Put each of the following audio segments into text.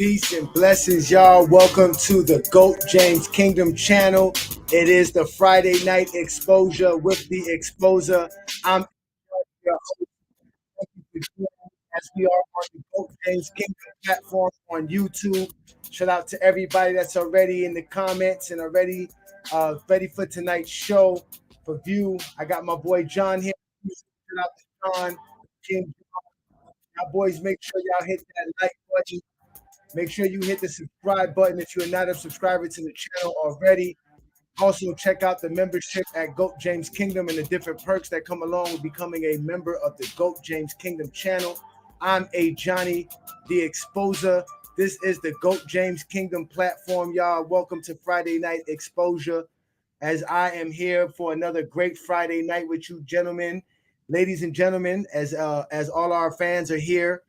Peace and blessings, y'all. Welcome to the GOAT James Kingdom channel. It is the Friday night exposure with the exposer. I'm your host. Thank you for joining as we are on the GOAT James Kingdom platform on YouTube. Shout out to everybody that's already in the comments and already ready for tonight's show for view. I got my boy John here. Shout out to John. King. Y'all boys, make sure y'all hit that like button. Make sure you hit the subscribe button if you're not a subscriber to the channel already. Also, check out the membership at GOAT James Kingdom and the different perks that come along with becoming a member of the GOAT James Kingdom channel. I'm Ajani, the exposer. This is the GOAT James Kingdom platform, y'all. Welcome to Friday Night Exposure, as I am here for another great Friday night with you, gentlemen, ladies and gentlemen. As all our fans are here,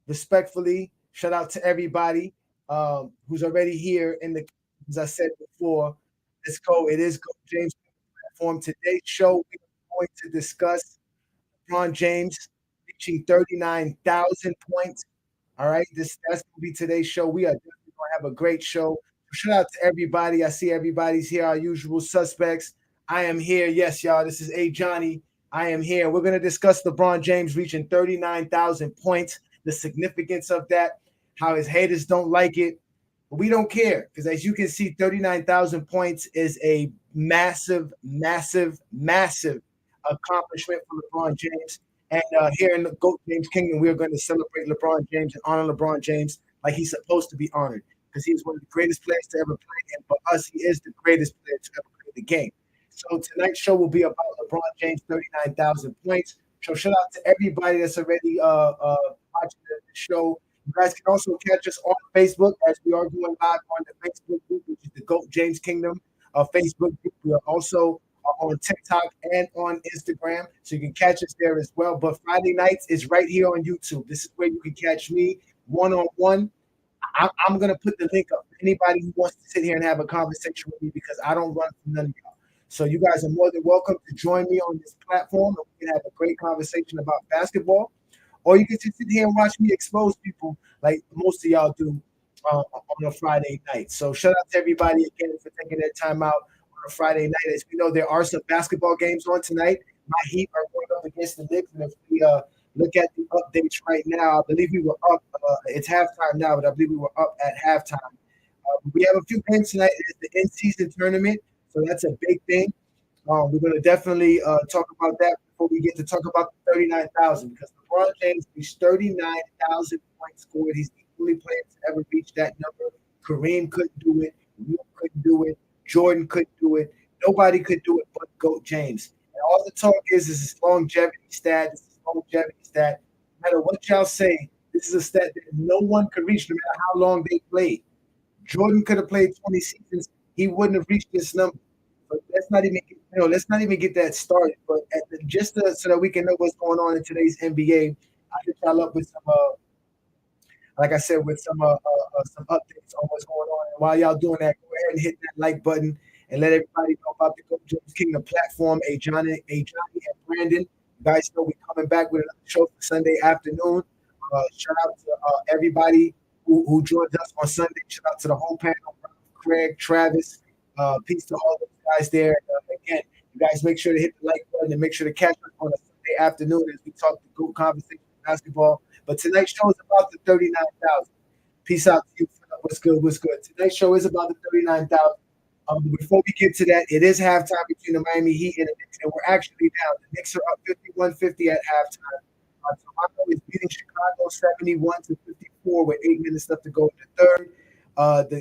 respectfully, shout out to everybody who's already here in the. As I said before, let's go. It is GOAT James platform. Today's show, we're going to discuss LeBron James reaching 39,000 points. All right, that's gonna be today's show. We are definitely gonna have a great show. Shout out to everybody. I see everybody's here, our usual suspects. I am here. Yes, y'all. This is Ajani. I am here. We're gonna discuss LeBron James reaching 39,000 points, the significance of that, how his haters don't like it. But we don't care because, as you can see, 39,000 points is a massive, massive, massive accomplishment for LeBron James. And here in the GOAT James Kingdom, we are going to celebrate LeBron James and honor LeBron James like he's supposed to be honored because he is one of the greatest players to ever play. And for us, he is the greatest player to ever play the game. So tonight's show will be about LeBron James, 39,000 points. So shout out to everybody that's already watching the show. You guys can also catch us on Facebook as we are going live on the Facebook group, which is the GOAT James Kingdom Facebook group. We are also on TikTok and on Instagram, so you can catch us there as well. But Friday nights is right here on YouTube. This is where you can catch me one-on-one. I'm going to put the link up for anybody who wants to sit here and have a conversation with me because I don't run from none of y'all. So you guys are more than welcome to join me on this platform, and we can have a great conversation about basketball. Or you can just sit here and watch me expose people like most of y'all do on a Friday night. So shout out to everybody again for taking their time out on a Friday night. As we know, there are some basketball games on tonight. My Heat are going up against the Knicks, and if we look at the updates right now, I believe we were up. It's halftime now, but I believe we were up at halftime. We have a few games tonight. It's the in-season tournament, so that's a big thing. We're going to definitely talk about that before we get to talk about the 39,000 because LeBron James reached 39,000 points scored. He's the only player to ever reach that number. Kareem couldn't do it. Wilt couldn't do it. Jordan couldn't do it. Nobody could do it but GOAT James. And all the talk is his longevity stat. This is longevity stat. No matter what y'all say, this is a stat that no one could reach no matter how long they played. Jordan could have played 20 seasons. He wouldn't have reached this number. But let's not even get that started. But so that we can know what's going on in today's NBA, I hit y'all up with some, like I said, with some updates on what's going on. And while y'all doing that, go ahead and hit that like button and let everybody know about the GOAT James Kingdom platform. Johnny, and Brandon, you guys know we're coming back with another show for Sunday afternoon. Shout out to everybody who joins us on Sunday. Shout out to the whole panel, Craig, Travis. Peace to all those guys there. Again, you guys make sure to hit the like button and make sure to catch us on a Sunday afternoon as we talk the GOAT conversation basketball. But tonight's show is about the 39,000. Peace out to you. What's good? What's good? Tonight's show is about the 39,000. Before we get to that, it is halftime between the Miami Heat and the Knicks, and we're actually down. The Knicks are up 51-50 at halftime. Toronto is beating Chicago 71-54 with 8 minutes left to go in the third.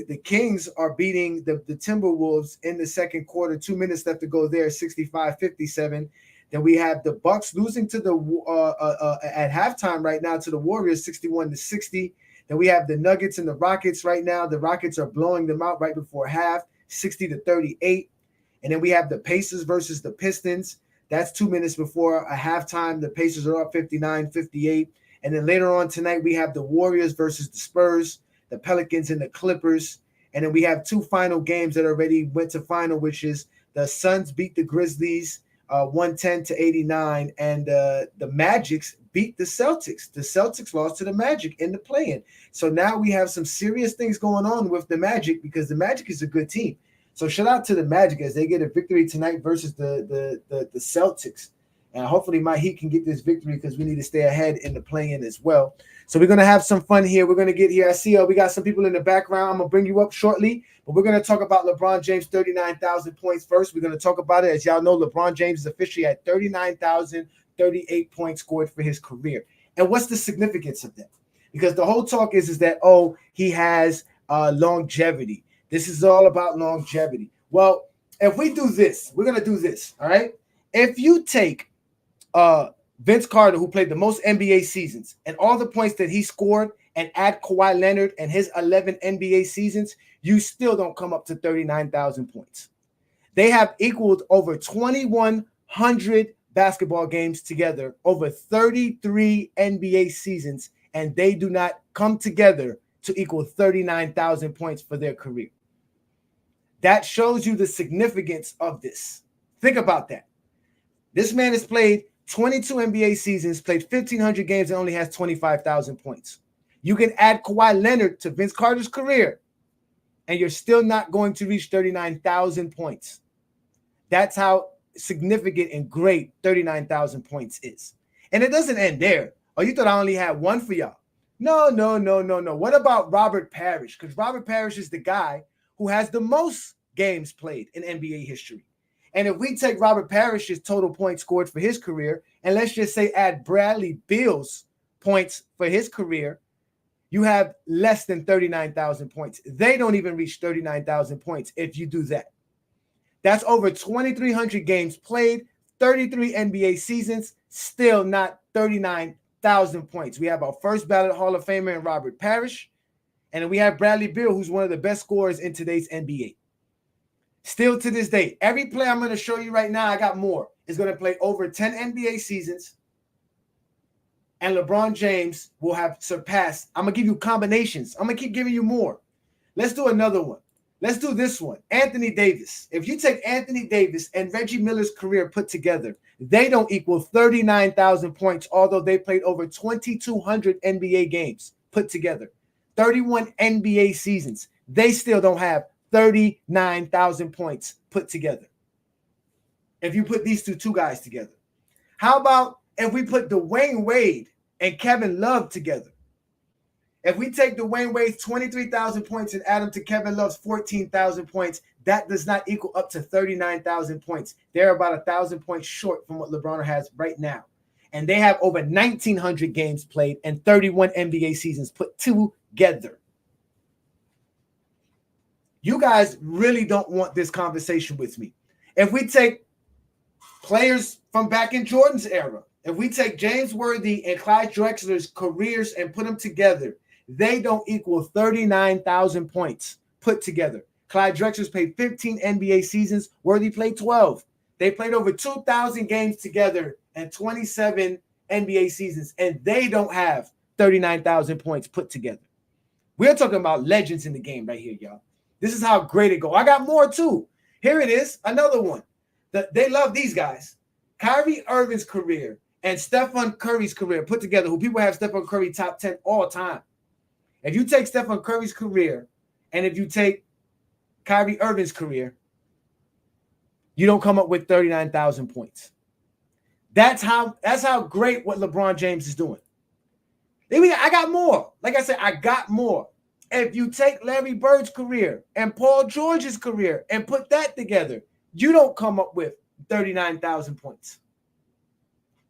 The Kings are beating the Timberwolves in the second quarter, 2 minutes left to go there, 65-57. Then we have the Bucks losing to the at halftime right now to the Warriors, 61-60. Then we have the Nuggets and the Rockets right now. The Rockets are blowing them out right before half, 60-38. And then we have the Pacers versus the Pistons. That's 2 minutes before a halftime. The Pacers are up 59-58. And then later on tonight, we have the Warriors versus the Spurs, the Pelicans and the Clippers. And then we have two final games that already went to final, which is the Suns beat the Grizzlies 110-89, and the Magics beat the Celtics. The Celtics lost to the Magic in the play-in. So now we have some serious things going on with the Magic because the Magic is a good team. So shout out to the Magic as they get a victory tonight versus the Celtics. And hopefully my Heat can get this victory because we need to stay ahead in the play-in as well. So we're going to have some fun here. We're going to get here. I see we got some people in the background. I'm going to bring you up shortly. But we're going to talk about LeBron James' 39,000 points first. We're going to talk about it. As y'all know, LeBron James is officially at 39,038 points scored for his career. And what's the significance of that? Because the whole talk is that, he has longevity. This is all about longevity. Well, if we do this, we're going to do this, all right? If you take Vince Carter, who played the most NBA seasons, and all the points that he scored, and add Kawhi Leonard and his 11 NBA seasons, you still don't come up to 39,000 points. They have equaled over 2,100 basketball games together, over 33 NBA seasons, and they do not come together to equal 39,000 points for their career. That shows you the significance of this. Think about that. This man has played 22 NBA seasons, played 1,500 games, and only has 25,000 points. You can add Kawhi Leonard to Vince Carter's career, and you're still not going to reach 39,000 points. That's how significant and great 39,000 points is. And it doesn't end there. Oh, you thought I only had one for y'all. No. What about Robert Parrish? Because Robert Parrish is the guy who has the most games played in NBA history. And if we take Robert Parrish's total points scored for his career, and let's just say add Bradley Beal's points for his career, you have less than 39,000 points. They don't even reach 39,000 points if you do that. That's over 2,300 games played, 33 NBA seasons, still not 39,000 points. We have our first ballot Hall of Famer in Robert Parrish, and then we have Bradley Beal, who's one of the best scorers in today's NBA. Still to this day, every player I'm going to show you right now, I got more, is going to play over 10 NBA seasons, and LeBron James will have surpassed. I'm going to give you combinations. I'm going to keep giving you more. Let's do another one. Let's do this one. Anthony Davis. If you take Anthony Davis and Reggie Miller's career put together, they don't equal 39,000 points, although they played over 2,200 NBA games put together. 31 NBA seasons. They still don't have 39,000 points put together. If you put these two guys together. How about if we put Dwayne Wade and Kevin Love together? If we take Dwayne Wade's 23,000 points and add them to Kevin Love's 14,000 points, that does not equal up to 39,000 points. They're about 1,000 points short from what LeBron has right now. And they have over 1,900 games played and 31 NBA seasons put together. You guys really don't want this conversation with me. If we take players from back in Jordan's era, if we take James Worthy and Clyde Drexler's careers and put them together, they don't equal 39,000 points put together. Clyde Drexler's played 15 NBA seasons. Worthy played 12. They played over 2,000 games together and 27 NBA seasons, and they don't have 39,000 points put together. We're talking about legends in the game right here, y'all. This is how great it goes. I got more, too. Here it is, another one. They love these guys. Kyrie Irving's career and Stephen Curry's career put together, who people have Stephen Curry top 10 all time. If you take Stephen Curry's career and if you take Kyrie Irving's career, you don't come up with 39,000 points. That's how great what LeBron James is doing. I got more. Like I said, I got more. If you take Larry Bird's career and Paul George's career and put that together, you don't come up with 39,000 points.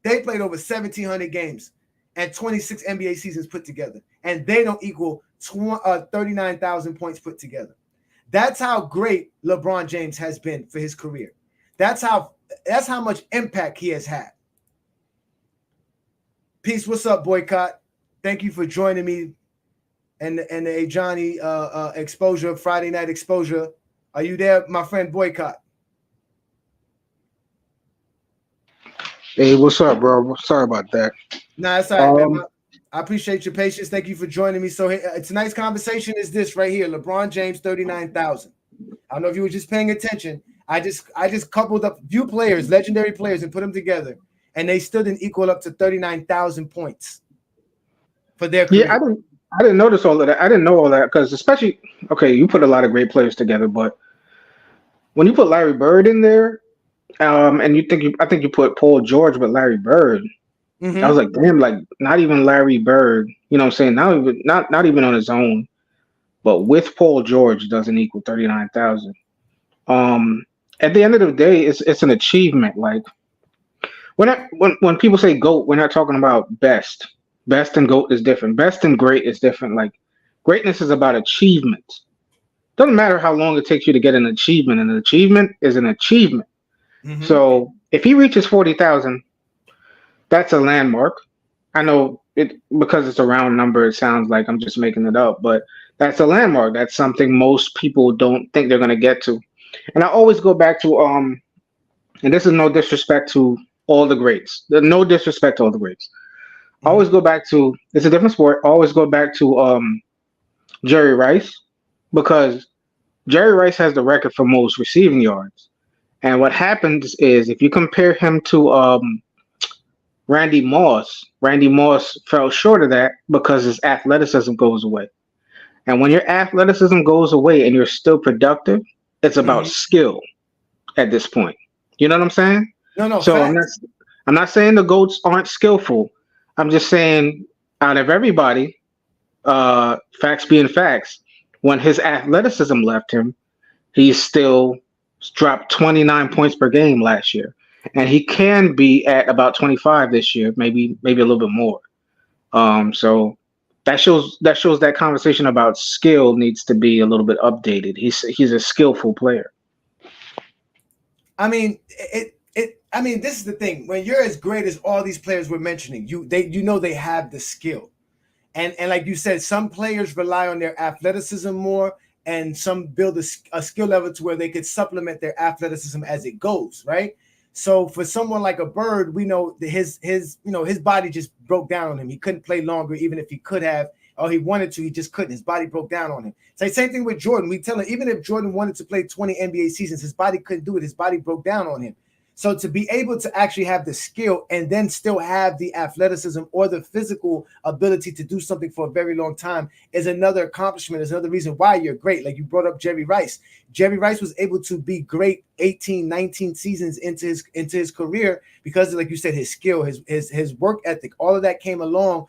They played over 1,700 games and 26 NBA seasons put together, and they don't equal 39,000 points put together. That's how great LeBron James has been for his career. That's how much impact he has had. Peace. What's up, Boycott? Thank you for joining me and the Ajani exposure, Friday night exposure. Are you there, my friend Boycott? Hey, what's up, bro? Sorry about that. Nah, it's all right, man. I appreciate your patience. Thank you for joining me. So tonight's conversation is this right here: LeBron James, 39,000. I don't know if you were just paying attention. I just coupled up few players, legendary players, and put them together. and they still didn't equal up to 39,000 points for their Yeah, career. I didn't notice all of that. I didn't know all that because especially okay, you put a lot of great players together, but when you put Larry Bird in there, and I think you put Paul George with Larry Bird. I was Mm-hmm. like, damn, like not even Larry Bird, you know what I'm saying? Not even on his own, but with Paul George doesn't equal 39,000. Um, at the end of the day, it's an achievement. Like when people say GOAT, we're not talking about best. Best and GOAT is different. Best and great is different. Like greatness is about achievement. Doesn't matter how long it takes you to get an achievement. An achievement is an achievement. Mm-hmm. So if he reaches 40,000, that's a landmark. I know it because it's a round number. It sounds like I'm just making it up, but that's a landmark. That's something most people don't think they're gonna get to. And I always go back to and this is no disrespect to all the greats. No disrespect to all the greats. I always Mm-hmm. go back to it's a different sport. I always go back to Jerry Rice because Jerry Rice has the record for most receiving yards. And what happens is if you compare him to Randy Moss fell short of that because his athleticism goes away. And when your athleticism goes away and you're still productive, it's about Mm-hmm. skill at this point. You know what I'm saying? No, no, So facts. I'm not saying the goats aren't skillful. I'm just saying out of everybody, facts being facts, when his athleticism left him, he's still dropped 29 points per game last year. And he can be at about 25 this year, maybe a little bit more. So that shows that conversation about skill needs to be a little bit updated. He's a skillful player. I mean, I mean, this is the thing. When you're as great as all these players we're mentioning, you know they have the skill. And like you said, some players rely on their athleticism more, and some build a skill level to where they could supplement their athleticism as it goes, right? So for someone like a Bird, we know that his body just broke down on him. He couldn't play longer, even if he could have, or he wanted to, he just couldn't. His body broke down on him. So same thing with Jordan. We tell him even if Jordan wanted to play 20 NBA seasons, his body couldn't do it. His body broke down on him. So to be able to actually have the skill and then still have the athleticism or the physical ability to do something for a very long time is another accomplishment, is another reason why you're great. Like you brought up Jerry Rice. Jerry Rice was able to be great 18, 19 seasons into his career because like you said, his skill, his work ethic, all of that came along.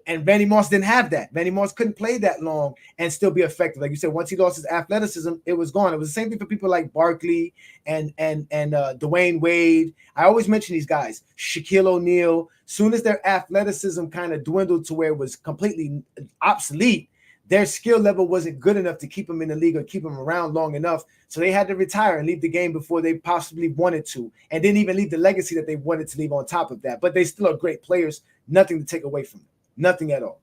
And Randy Moss didn't have that. Randy Moss couldn't play that long and still be effective. Like you said, once he lost his athleticism, it was gone. It was the same thing for people like Barkley and Dwayne Wade. I always mention these guys, Shaquille O'Neal. Soon as their athleticism kind of dwindled to where it was completely obsolete, their skill level wasn't good enough to keep them in the league or keep them around long enough. So they had to retire and leave the game before they possibly wanted to, and didn't even leave the legacy that they wanted to leave on top of that. But they still are great players. Nothing to take away from them. Nothing at all.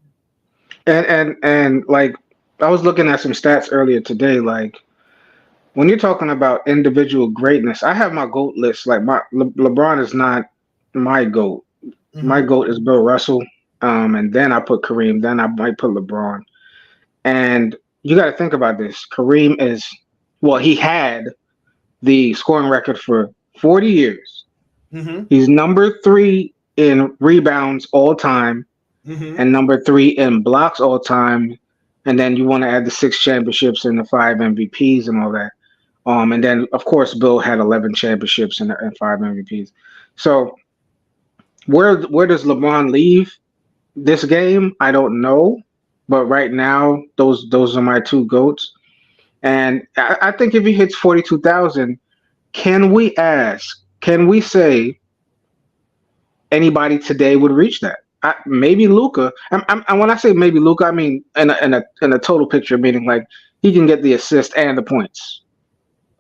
And like I was looking at some stats earlier today. Like when you're talking about individual greatness, I have my goat list. Like LeBron is not my goat. My Mm-hmm. goat is Bill Russell. And then I put Kareem. Then I might put LeBron. And you got to think about this. Kareem is well, he had the scoring record for 40 years. Mm-hmm. He's number three in rebounds all time Mm-hmm. and number three in blocks all time. And then you want to add the six championships and the five MVPs and all that. And then of course Bill had 11 championships and five MVPs. So where does LeBron leave this game? I don't know, but right now those are my two goats. And I think if he hits 42,000, can we ask? Can we say anybody today would reach that? Maybe Luca. And when I say maybe Luca, I mean in a total picture, meaning like he can get the assist and the points.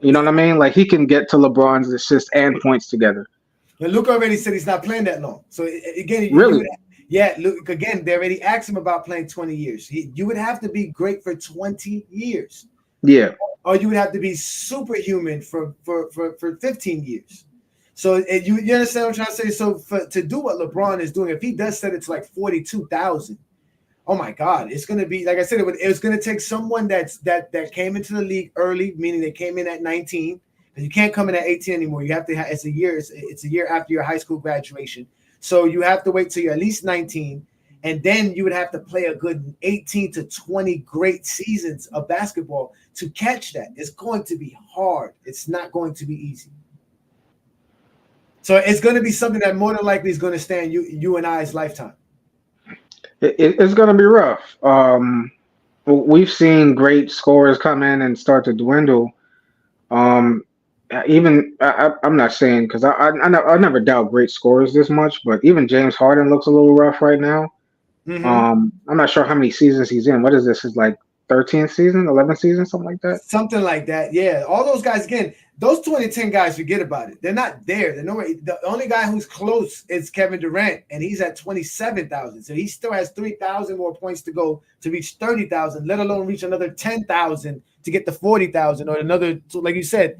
You know what I mean? Like he can get to LeBron's assist and points together. But Luke already said he's not playing that long. So again, you would, Really? yeah, Luke, again, they already asked him about playing 20 years. You would have to be great for 20 years, Yeah. or you would have to be superhuman for 15 years. So you understand what I'm trying to say? So to do what LeBron is doing, if he does set it to like 42,000, oh my God, it's going to be like I said, it's going to take someone that came into the league early, meaning they came in at 19, You can't come in at 18 anymore. You have to have it's a year. It's a year after your high school graduation. So you have to wait till you're at least 19, and then you would have to play a good 18 to 20 great seasons of basketball to catch that. It's going to be hard. It's not going to be easy. So it's going to be something that more than likely is going to stand you and I's lifetime. It's going to be rough. We've seen great scorers come in and start to dwindle. Um, even I'm not saying because I never doubt great scorers this much, but even James Harden looks a little rough right now. Mm-hmm. I'm not sure how many seasons he's in. What is this? His like 13th season, 11th season, something like that. Something like that. Yeah. All those guys, again, those 2010 guys, forget about it. They're not there. They're nowhere. The only guy who's close is Kevin Durant, and he's at 27,000. So he still has 3,000 more points to go to reach 30,000, let alone reach another 10,000 to get to 40,000 or another, so like you said,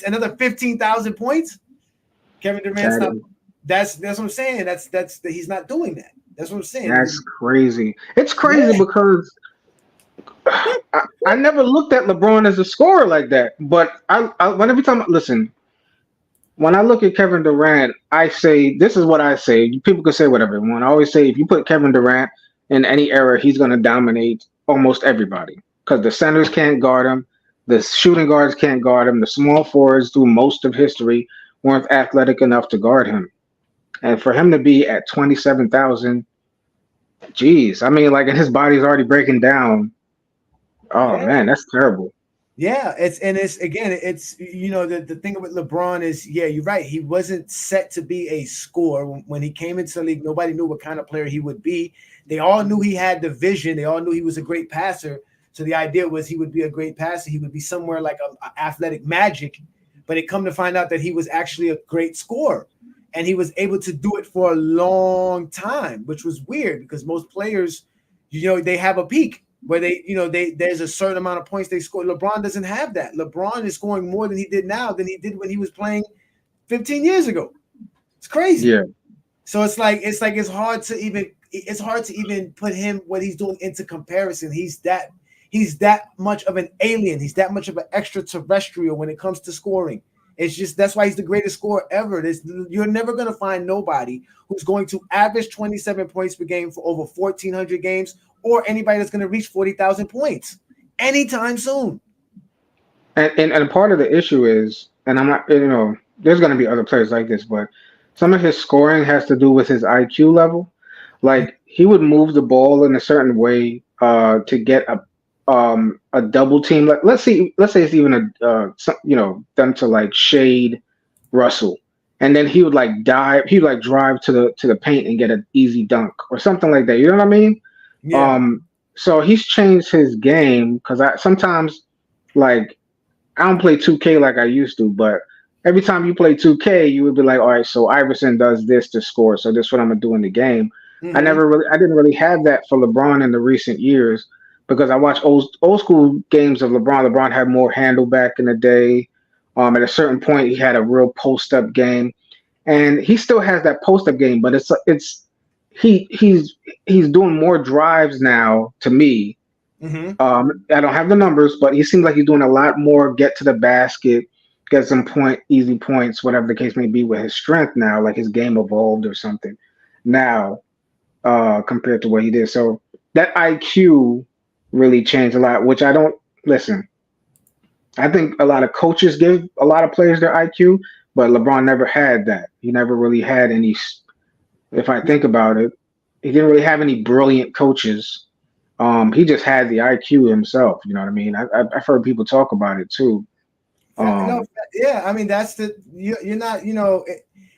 another 15,000 points. Kevin Durant's not. That That's what I'm saying. That's he's not doing that. That's what I'm that's saying. crazy. It's crazy Yeah. because I never looked at LeBron as a scorer like that. But when every time listen, when I look at Kevin Durant, I say this is what I say. People can say whatever they want. I always say if you put Kevin Durant in any era, he's going to dominate almost everybody because the centers can't guard him, the shooting guards can't guard him, the small forwards through most of history weren't athletic enough to guard him, and for him to be at 27,000, geez, I mean, like, and his body's already breaking down. Oh Yeah. man, that's terrible. Yeah, it's again, it's the thing with LeBron is yeah, you're right. He wasn't set to be a scorer when he came into the league. Nobody knew what kind of player he would be. They all knew he had the vision. They all knew he was a great passer. So the idea was he would be a great passer. He would be somewhere like a athletic magic. But it come to find out that he was actually a great scorer, and he was able to do it for a long time, which was weird because most players, they have a peak where there's a certain amount of points they score. LeBron doesn't have that. LeBron is scoring more than he did now than he did when he was playing 15 years ago. It's crazy. Yeah, So it's hard to even put him what he's doing into comparison. He's that much of an alien. He's that much of an extraterrestrial when it comes to scoring. It's just that's why he's the greatest scorer ever. You're never going to find nobody who's going to average 27 points per game for over 1,400 games, or anybody that's going to reach 40,000 points anytime soon. and part of the issue is, and I'm not, there's going to be other players like this, but some of his scoring has to do with his IQ level. Like he would move the ball in a certain way to get a double team. Like let's say it's even them to like shade Russell, and then he would like dive, he would like drive to the paint and get an easy dunk or something like that. You know what I mean? Yeah. Um, so he's changed his game because I sometimes like I don't play 2K like I used to, but every time you play 2K, you would be like, all right, so Iverson does this to score, so this is what I'm gonna do in the game. Mm-hmm. I didn't really have that for LeBron in the recent years because I watched old school games of LeBron. LeBron had more handle back in the day. At a certain point, he had a real post up game, and he still has that post up game, but he's doing more drives now to me. Mm-hmm. I don't have the numbers, but he seems like he's doing a lot more get to the basket, get some easy points, whatever the case may be with his strength now, like his game evolved or something now, compared to what he did. So that IQ really changed a lot, which I don't listen. I think a lot of coaches give a lot of players their IQ, but LeBron never had that. He never really had any, if I think about it, he didn't really have any brilliant coaches. He just had the IQ himself. You know what I mean? I've heard people talk about it too. No, Um, yeah. I mean, you're not.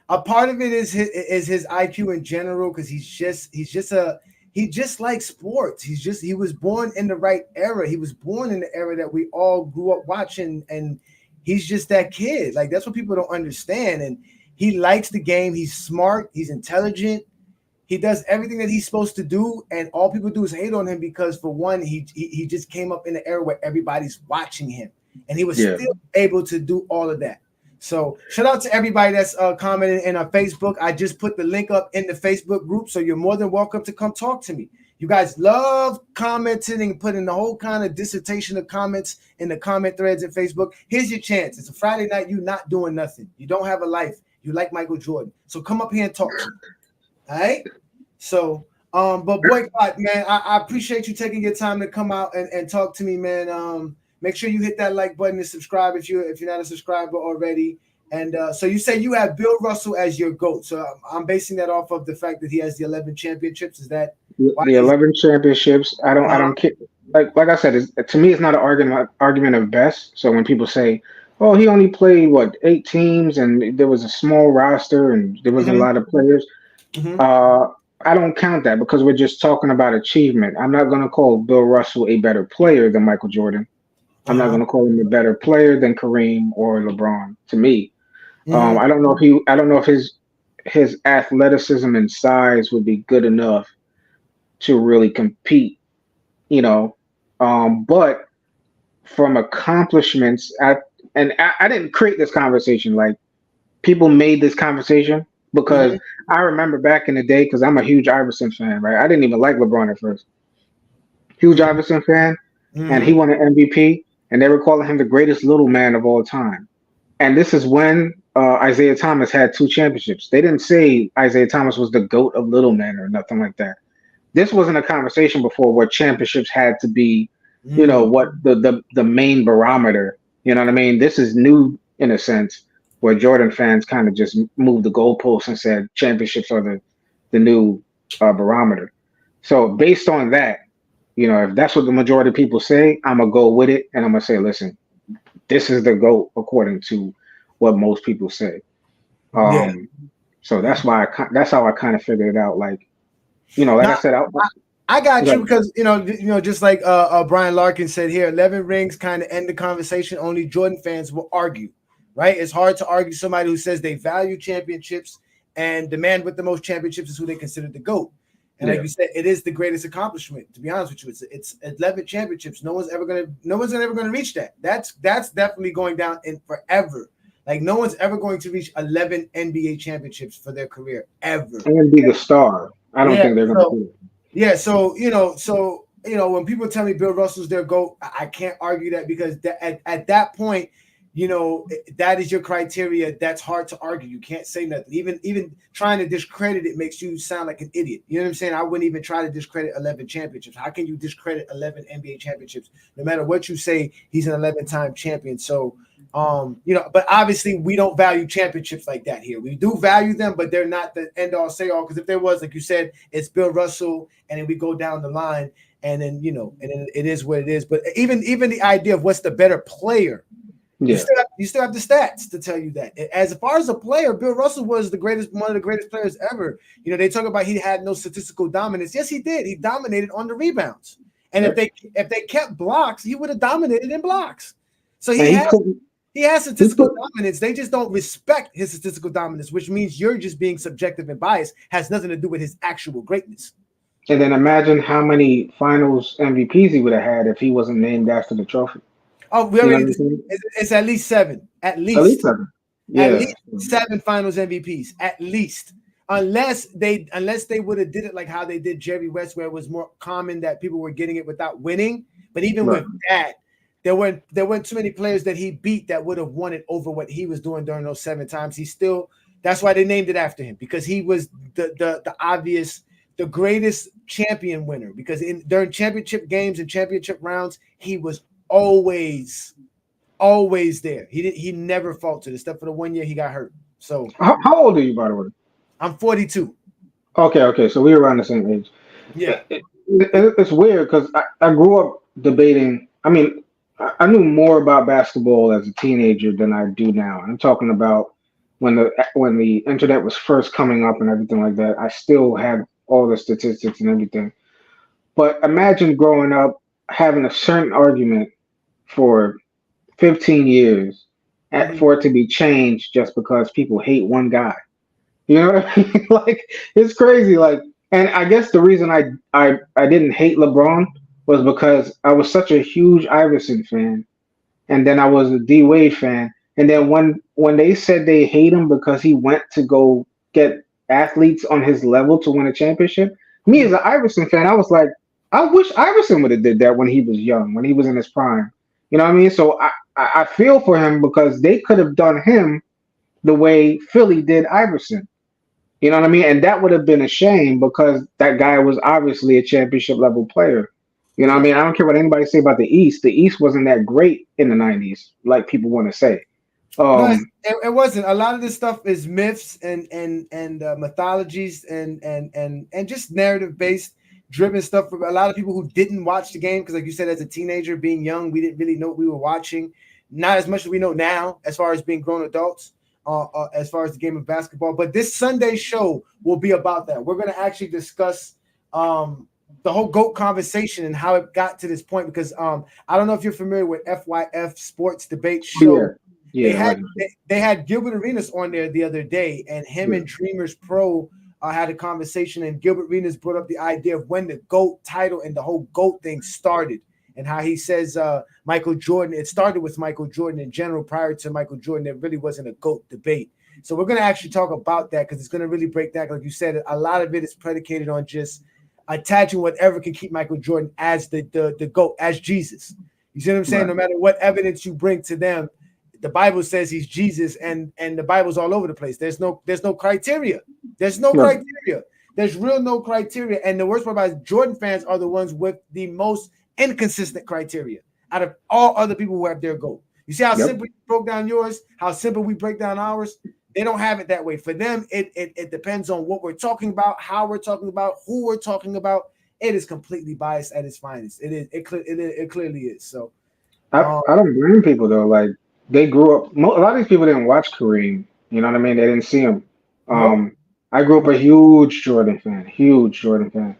A part of it is his IQ in general because he just likes sports. He was born in the right era. He was born in the era that we all grew up watching, and he's just that kid. Like that's what people don't understand. And he likes the game. He's smart. He's intelligent. He does everything that he's supposed to do, and all people do is hate on him because, for one, he just came up in an era where everybody's watching him, and he was yeah, still able to do all of that. So, shout out to everybody that's commenting in our Facebook. I just put the link up in the Facebook group, so you're more than welcome to come talk to me. You guys love commenting and putting the whole kind of dissertation of comments in the comment threads at Facebook. Here's your chance. It's a Friday night. You not doing nothing. You don't have a life. You like Michael Jordan. So come up here and talk to me. All right. So, but boycott, man, I appreciate you taking your time to come out and talk to me, man. Make sure you hit that like button and subscribe if you're not a subscriber already. And so you say you have Bill Russell as your GOAT. So I'm basing that off of the fact that he has the 11 championships. Is that why The he's 11 championships. I don't care. Like I said, to me, it's not an argument of best. So when people say, "Oh, he only played what 8 teams, and there was a small roster, and there wasn't a mm-hmm, lot of players," mm-hmm, uh, I don't count that because we're just talking about achievement. I'm not going to call Bill Russell a better player than Michael Jordan. I'm not uh-huh, going to call him a better player than Kareem or LeBron. To me, mm-hmm, I don't know if he. I don't know if his athleticism and size would be good enough to really compete, you know. But from accomplishments, I didn't create this conversation. Like people made this conversation because mm-hmm, I remember back in the day, because I'm a huge Iverson fan, right? I didn't even like LeBron at first. Huge mm-hmm, Iverson fan, and he mm-hmm, won an MVP, and they were calling him the greatest little man of all time. And this is when Isaiah Thomas had 2 championships. They didn't say Isaiah Thomas was the GOAT of little men or nothing like that. This wasn't a conversation before where championships had to be, mm-hmm. what the main barometer. You know what I mean? This is new in a sense, where Jordan fans kind of just moved the goalposts and said championships are the new barometer. So based on that, if that's what the majority of people say, I'm gonna go with it, and I'm gonna say, listen, this is the GOAT according to what most people say. Yeah. Um, so that's how I kind of figured it out. Like, like I Now, said, I got you like, because just like Brian Larkin said here, 11 rings kind of end the conversation. Only Jordan fans will argue, right? It's hard to argue somebody who says they value championships and the man with the most championships is who they consider the GOAT. And like yeah. you said, it is the greatest accomplishment. To be honest with you, it's 11 championships. No one's ever gonna reach that. That's definitely going down in forever. Like no one's ever going to reach 11 NBA championships for their career ever. And be the star. I don't Yeah. think they're gonna So do it. yeah, when people tell me Bill Russell's their GOAT, I can't argue that because at that point, that is your criteria. That's hard to argue. You can't say nothing. Even trying to discredit it makes you sound like an idiot. You know what I'm saying? I wouldn't even try to discredit 11 championships. How can you discredit 11 NBA championships? No matter what you say, he's an 11-time champion. So but obviously we don't value championships like that here. We do value them, but they're not the end all say all. Because if there was, like you said, it's Bill Russell, and then we go down the line, and then and then it is what it is. But even the idea of what's the better player, Yeah. you still have the stats to tell you that. As far as a player, Bill Russell was one of the greatest players ever. They talk about he had no statistical dominance. Yes, he did. He dominated on the rebounds, and Right. if they kept blocks, he would have dominated in blocks. So And he has he statistical could, dominance. They just don't respect his statistical dominance, which means you're just being subjective and biased. Has nothing to do with his actual greatness. and then imagine how many Finals MVPs he would have had if he wasn't named after the trophy. Oh, we You know already. what I'm saying? It's at least seven. At least 7. At Yeah. least 7 Finals MVPs. At least, unless they would have did it like how they did Jerry West, where it was more common that people were getting it without winning. But even Right. with that, there weren't too many players that he beat that would have won it over what he was doing during those 7 times. He still. That's why they named it after him, because he was the obvious, the greatest champion winner. Because during championship games and championship rounds, he was always there. He never faltered, except for the 1 year he got hurt. So How old are you, by the way? I'm 42. Okay. So we were around the same age. Yeah. It's weird because I grew up debating. I mean, I knew more about basketball as a teenager than I do now. I'm talking about when the internet was first coming up and everything like that. I still had all the statistics and everything. But imagine growing up having a certain argument for 15 years Mm-hmm. for it to be changed just because people hate one guy. You know what I mean? Like it's crazy. Like, and I guess the reason I didn't hate LeBron was because I was such a huge Iverson fan, and then I was a D Wade fan, and then when they said they hate him because he went to go get athletes on his level to win a championship, Me as an Iverson fan, I was like, I wish Iverson would have did that when he was young, when he was in his prime. You know what I mean? So I feel for him because they could have done him the way Philly did Iverson. You know what I mean? And that would have been a shame because that guy was obviously a championship level player. You know what I Yeah. mean? I don't care what anybody say about the East. The East wasn't that great in the '90s, like people want to say. No, Um, it wasn't. A lot of this stuff is myths and mythologies and just narrative based driven stuff from a lot of people who didn't watch the game because, like you said, as a teenager, being young, we didn't really know what we were watching. Not as much as we know now, as far as being grown adults, as far as the game of basketball. But this Sunday show will be about that. We're going to actually discuss the whole GOAT conversation and how it got to this point because I don't know if you're familiar with FYF Sports Debate yeah, Show. They yeah, had like they had Gilbert Arenas on there the other day, and him yeah, and Dreamers Pro had a conversation, and Gilbert Arenas brought up the idea of when the GOAT title and the whole GOAT thing started, and how he says Michael Jordan. It started with Michael Jordan in general. Prior to Michael Jordan, there really wasn't a GOAT debate. So we're going to actually talk about that because it's going to really break down. Like you said, a lot of it is predicated on just attaching whatever can keep Michael Jordan as the GOAT, as Jesus. You see what I'm saying? right, No matter what evidence you bring to them, the Bible says he's Jesus, and the Bible's all over the place. There's no criteria. There's no right, criteria. There's real no criteria. And the worst part about it, Jordan fans are the ones with the most inconsistent criteria out of all other people who have their goal. You see how yep. simple you broke down yours, how simple we break down ours. They don't have it that way. For them, it depends on what we're talking about, how we're talking about, who we're talking about. It is completely biased at its finest. It is. It clearly is. So, um, I don't blame people though. Like they grew up. A lot of these people didn't watch Kareem. You know what I mean? They didn't see him. no, I grew up a huge Jordan fan.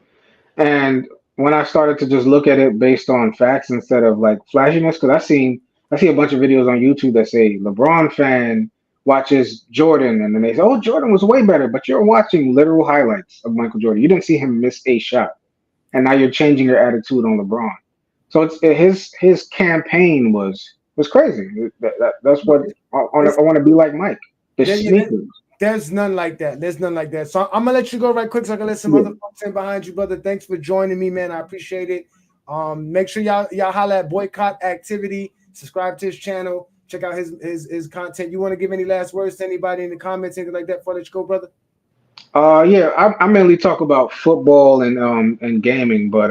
And when I started to just look at it based on facts instead of like flashiness, because I see a bunch of videos on YouTube that say LeBron fan watches Jordan, and then they say, "Oh, Jordan was way better," but you're watching literal highlights of Michael Jordan. You didn't see him miss a shot, and now you're changing your attitude on LeBron. So his campaign was crazy. That's what it's I want to be like Mike. The there, sneakers. there's none like that. There's none like that. So I'm gonna let you go right quick so I can let some Yeah. other folks in behind you, brother. Thanks for joining me, man. I appreciate it. Make sure y'all holla at Boycott Activity. Subscribe to his channel. Check out his content. You want to give any last words to anybody in the comments, anything like that before I let you go, brother? Yeah, I mainly talk about football and gaming, but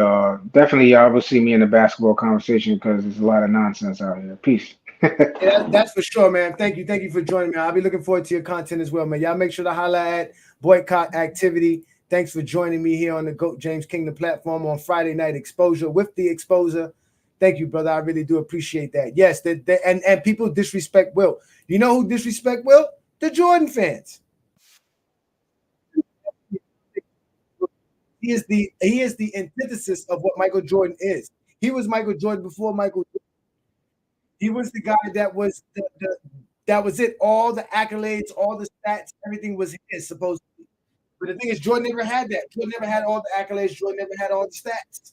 definitely y'all will see me in the basketball conversation because there's a lot of nonsense out here. Peace. Yeah, that's for sure, man. Thank you for joining me. I'll be looking forward to your content as well, man. Y'all make sure to holla at Boycott Activity. Thanks for joining me here on the GOAT James Kingdom platform on Friday Night Exposure with the Exposer. Thank you, brother. I really do appreciate that. Yes, and people disrespect Will. You know who disrespect Will? The Jordan fans. He is the antithesis of what Michael Jordan is. He was Michael Jordan before Michael. He was the guy that was that was it. All the accolades, all the stats, everything was his supposedly. But the thing is, Jordan never had that. Jordan never had all the accolades. Jordan never had all the stats.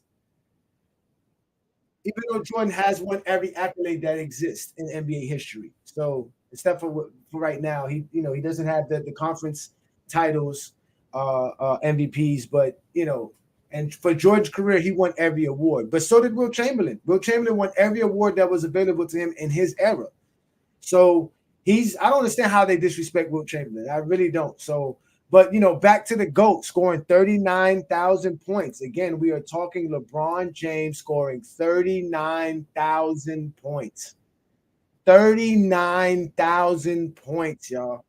Even though Jordan has won every accolade that exists in NBA history. So except for right now, he doesn't have the conference titles, MVPs, but and for Jordan's career, he won every award. But so did Will Chamberlain. Will Chamberlain won every award that was available to him in his era. So I don't understand how they disrespect Will Chamberlain. I really don't. So, but back to the GOAT scoring 39,000 points. Again, we are talking LeBron James scoring 39,000 points. 39,000 points, y'all.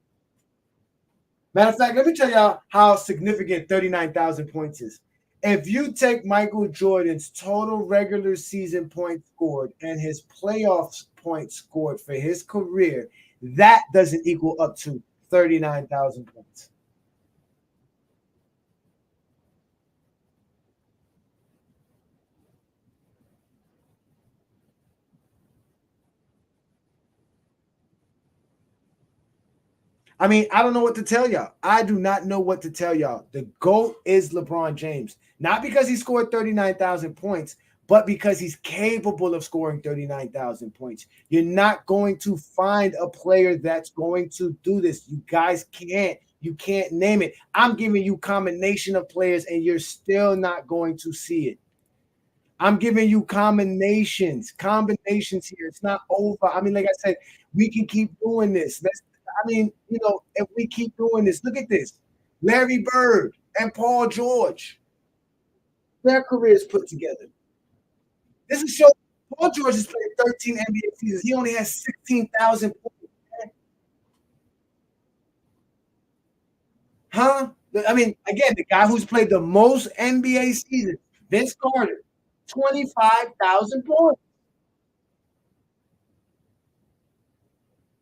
Matter of fact, let me tell y'all how significant 39,000 points is. If you take Michael Jordan's total regular season points scored and his playoffs points scored for his career, that doesn't equal up to 39,000 points. I mean, I don't know what to tell y'all. I do not know what to tell y'all. The GOAT is LeBron James. Not because he scored 39,000 points, but because he's capable of scoring 39,000 points. You're not going to find a player that's going to do this. You guys can't. You can't name it. I'm giving you combination of players, and you're still not going to see it. I'm giving you combinations here. It's not over. I mean, like I said, we can keep doing this. If we keep doing this, look at this. Larry Bird and Paul George, their careers put together. This is show Paul George has played 13 NBA seasons. He only has 16,000 points. Huh? I mean, again, the guy who's played the most NBA seasons, Vince Carter, 25,000 points.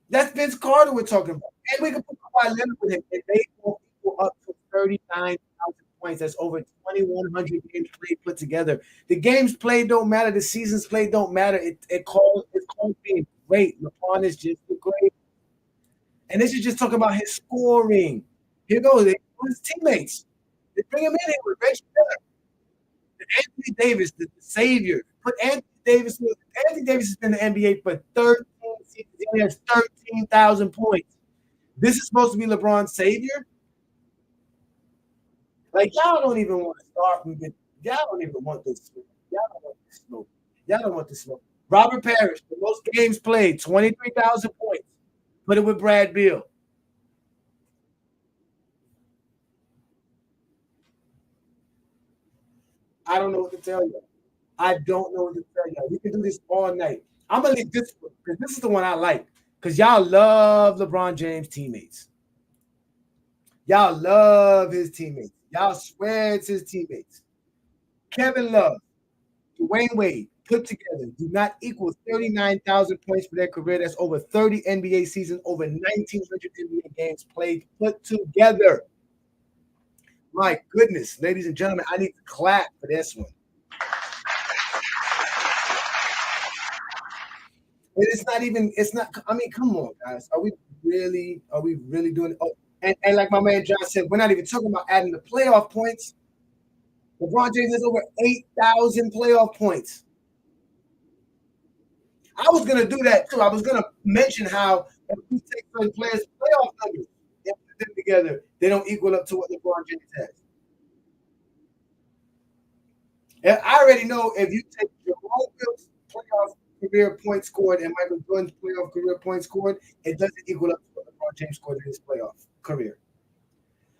That's Vince Carter we're talking about. And we can put Kawhi Leonard with him. And they will equal up to 39,000 points. That's over 2,100 games played put together. The games played don't matter. The seasons played don't matter. It's called being great. LeBron is just great. And this is just talking about his scoring. Here goes his teammates. They bring him in here with Reggie Miller, Anthony Davis, the savior. Put Anthony Davis. Anthony Davis has been in the NBA for 13 seasons. He only has 13,000 points. This is supposed to be LeBron's savior. Like y'all don't even want to start with. Y'all don't even want this. Y'all don't want this smoke. Y'all don't want this smoke. Robert Parrish, the most games played, 23,000 points. Put it with Brad Beal. I don't know what to tell you. I don't know what to tell you. We can do this all night. I'm gonna leave this one because this is the one I like. Because y'all love LeBron James teammates. Y'all love his teammates. Y'all swear it's his teammates. Kevin Love, Dwayne Wade put together do not equal 39,000 points for their career. That's over 30 NBA seasons, over 1,900 NBA games played put together. My goodness, ladies and gentlemen, I need to clap for this one. It's not even. It's not. I mean, come on, guys. Are we really? Are we really doing it? Oh, and like my man John said, we're not even talking about adding the playoff points. LeBron James has over 8,000 playoff points. I was gonna do that too. I was gonna mention how if we take certain players' playoff numbers and put them together, they don't equal up to what LeBron James has. And I already know if you take Jerome Bill's playoff career points scored and Michael Jordan's playoff career points scored, it doesn't equal up to what LeBron James scored in his playoff career.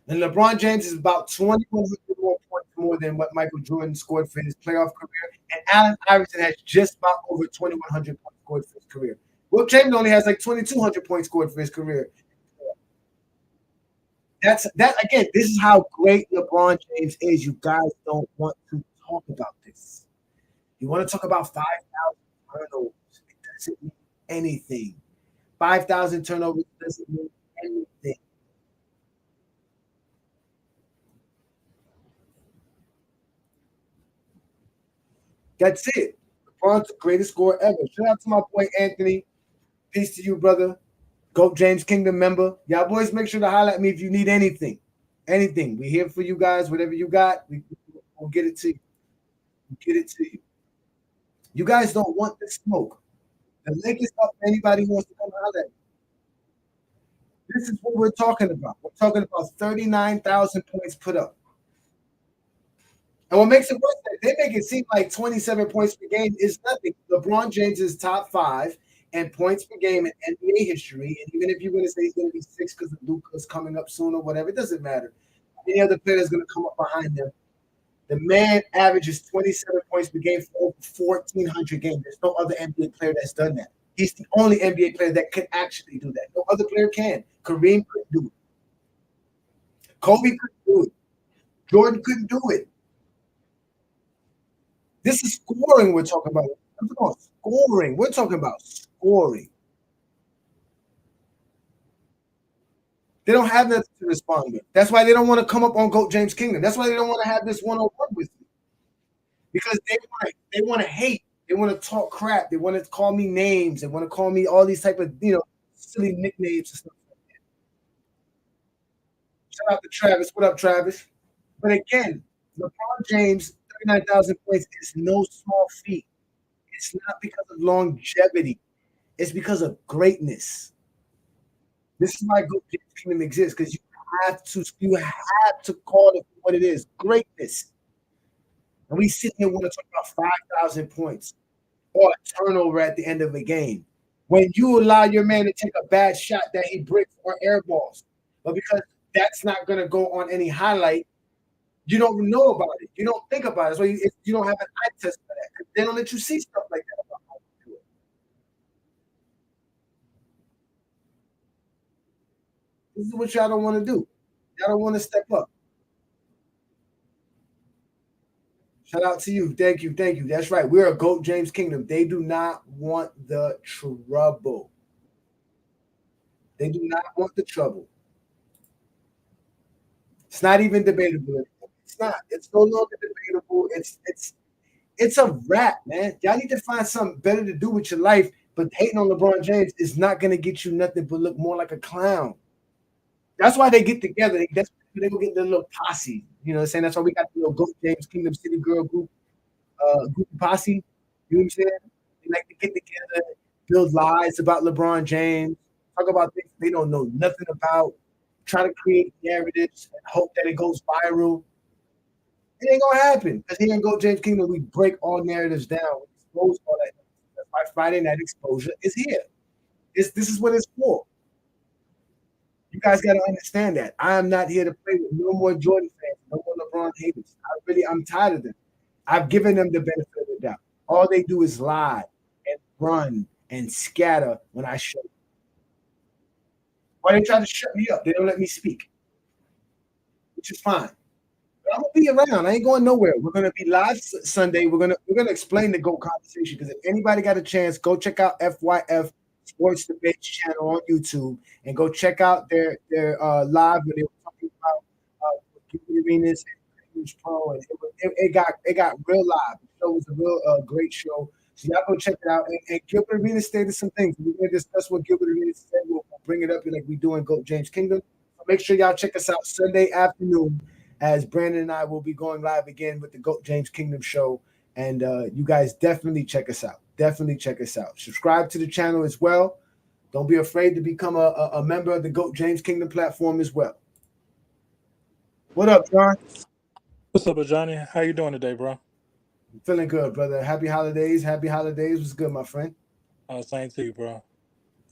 And LeBron James is about 2,100 more points more than what Michael Jordan scored for his playoff career. And Allen Iverson has just about over 2,100 points scored for his career. Will Chamberlain only has like 2,200 points scored for his career. That's that again. This is how great LeBron James is. You guys don't want to talk about this. You want to talk about 5,000 turnovers? It doesn't mean anything. 5,000 turnovers doesn't mean anything. That's it. LeBron's the greatest scorer ever. Shout out to my boy Anthony. Peace to you, brother. Go James Kingdom member. Y'all boys, make sure to holler at me if you need anything. Anything. We're here for you guys. Whatever you got, we'll get it to you. We'll get it to you. You guys don't want the smoke. The link is up for anybody who wants to come holler at me. This is what we're talking about. We're talking about 39,000 points put up. And what makes it worse, they make it seem like 27 points per game is nothing. LeBron James is top five and points per game in NBA history. And even if you're going to say he's going to be six because Luka's coming up soon or whatever, it doesn't matter. Any other player is going to come up behind them. The man averages 27 points per game for over 1,400 games. There's no other NBA player that's done that. He's the only NBA player that can actually do that. No other player can. Kareem couldn't do it. Kobe couldn't do it. Jordan couldn't do it. This is scoring we're talking about. I'm talking about scoring. We're talking about scoring. They don't have nothing to respond with. That's why they don't want to come up on Goat James Kingdom. That's why they don't want to have this one-on-one with me. Because they want to hate. They want to talk crap. They want to call me names. They want to call me all these type of silly nicknames and stuff like that. Shout out to Travis. What up, Travis? But again, LeBron James, 39,000 points is no small feat. It's not because of longevity. It's because of greatness. This is why Good Kingdom exists because you You have to call it what it is. Greatness. And we sit here want to talk about 5,000 points or a turnover at the end of a game. When you allow your man to take a bad shot that he bricks or air balls, but because that's not going to go on any highlight, you don't know about it. You don't think about it. So you don't have an eye test for that. They don't let you see stuff like that. This is what y'all don't want to do. Y'all don't want to step up. Shout out to you. Thank you. Thank you. That's right. We're a GOAT James Kingdom. They do not want the trouble. They do not want the trouble. It's not even debatable anymore. It's not. It's no longer debatable. It's a wrap, man. Y'all need to find something better to do with your life. But hating on LeBron James is not gonna get you nothing but look more like a clown. That's why they get together. That's why they go get their little posse. You know what I'm saying? That's why we got the little GOAT James Kingdom City Girl group posse. You know what I'm saying? They like to get together, build lies about LeBron James, talk about things they don't know nothing about, try to create narratives and hope that it goes viral. It ain't gonna happen because here in Go James Kingdom, we break all narratives down, we expose all that. That's why Friday Night Exposure is here. This is what it's for. You guys got to understand that I am not here to play with no more Jordan fans, no more LeBron haters. I'm tired of them. I've given them the benefit of the doubt. All they do is lie and run and scatter when I show. Why they try to shut me up? They don't let me speak, which is fine. But I'm gonna be around. I ain't going nowhere. We're gonna be live Sunday. We're gonna explain the GOAT conversation because if anybody got a chance, go check out FYF Sports Debates channel on YouTube and go check out their live when they were talking about Gilbert Arenas and Pro, and it got real live. The show was a real great show. So y'all go check it out. And Gilbert Arenas stated some things. We're gonna discuss what Gilbert Arenas said. We'll bring it up like we do in GOAT James Kingdom. So make sure y'all check us out Sunday afternoon as Brandon and I will be going live again with the GOAT James Kingdom show. And you guys definitely check us out. Definitely check us out. Subscribe to the channel as well. Don't be afraid to become a member of the GOAT James Kingdom platform as well. What up, John? What's up, Ajani? How you doing today, bro? I'm feeling good, brother. Happy holidays. Happy holidays. What's good, my friend? Same to you, bro.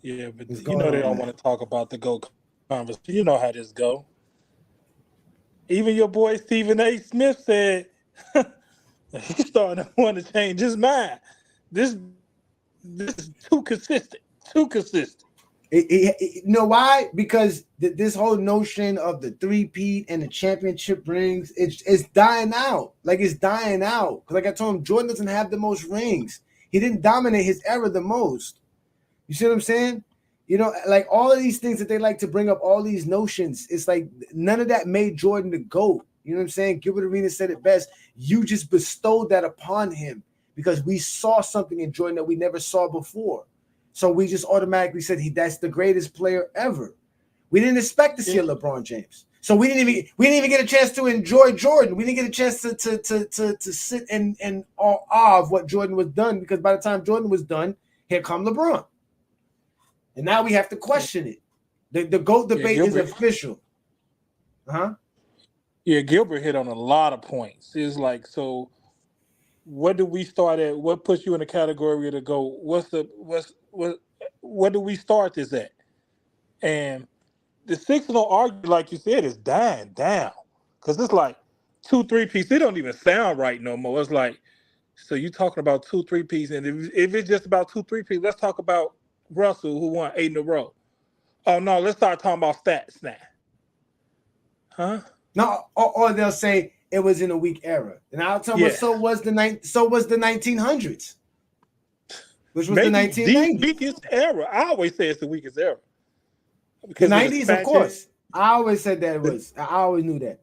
Yeah, but What's you going know they on, don't man? want to talk about the GOAT conversation. You know how this go. Even your boy Stephen A. Smith said he's starting to want to change his mind. This is too consistent. Too consistent. You know why? Because this whole notion of the three-peat and the championship rings, it's dying out. Like it's dying out. Because like I told him, Jordan doesn't have the most rings. He didn't dominate his era the most. You see what I'm saying? You know, like all of these things that they like to bring up, all these notions, it's like none of that made Jordan the GOAT. You know what I'm saying? Gilbert Arenas said it best. You just bestowed that upon him because we saw something in Jordan that we never saw before. So we just automatically said that's the greatest player ever. We didn't expect to see a Yeah, LeBron James. So we didn't even get a chance to enjoy Jordan. We didn't get a chance to sit in awe of what Jordan was done because by the time Jordan was done, here come LeBron. And now we have to question it. The GOAT yeah, debate is Gilbert. official. Uh-huh. Yeah, Gilbert hit on a lot of points. It's like, so what do we start at? What puts you in the category to go? What do we start this at? And the six don't argue like you said is dying down because it's like two three piece. They don't even sound right no more. It's like, so you talking about two three piece, and if it's just about two three piece, let's talk about Russell who won 8 in a row. Oh no, let's start talking about stats now, huh? No, or they'll say it was in a weak era. And I'll tell them, well, Yeah, so was the 1900s, which was the maybe the 1990s. weakest era. I always say it's the weakest era The because of the 90s, of expansion. course. I always said that it was. I always knew that.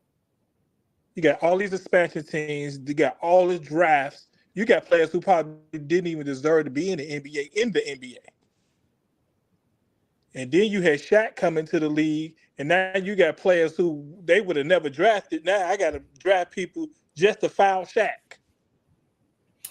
You got all these expansion teams. You got all the drafts. You got players who probably didn't even deserve to be in the NBA in the NBA. And then you had Shaq coming to the league, and now you got players who they would have never drafted. Now I got to draft people just to foul Shaq.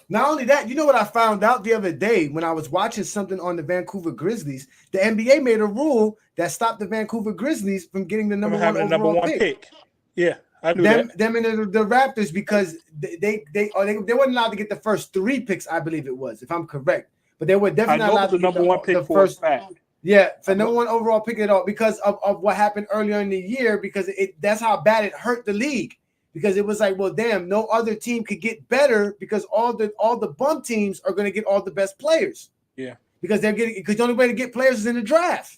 Not only that, you know what I found out the other day when I was watching something on the Vancouver Grizzlies? The NBA made a rule that stopped the Vancouver Grizzlies from getting the From number one having a number overall one pick. pick. Yeah, I knew that. Them and the Raptors, because they weren't allowed to get the first 3 picks, I believe it was, if I'm correct. But they were I definitely not know it was allowed the to get number one pick the for a first. fact. Yeah, I for number know. one overall pick at all, because of what happened earlier in the year, because that's how bad it hurt the league. Because it was like, well, damn, no other team could get better because all the bum teams are going to get all the best players. Yeah. Because the only way to get players is in the draft.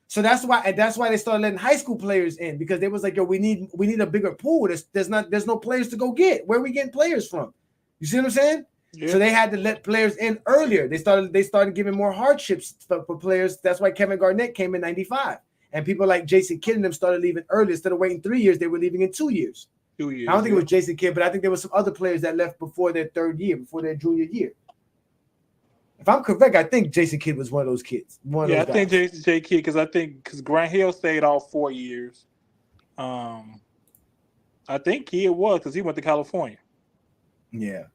So that's why they started letting high school players in, because they was like, yo, we need a bigger pool. There's no players to go get. Where are we getting players from? You see what I'm saying? Yeah. So they had to let players in earlier. They started giving more hardships for players. That's why Kevin Garnett came in '95, and people like Jason Kidd and them started leaving early. Instead of waiting 3 years, they were leaving in 2 years. 2 years. I don't think it was Jason Kidd, but I think there were some other players that left before their third year, before their junior year. If I'm correct, I think Jason Kidd was one of those kids. Yeah, I think J Kidd, because Grant Hill stayed all 4 years. I think Kidd was, because he went to California. Yeah.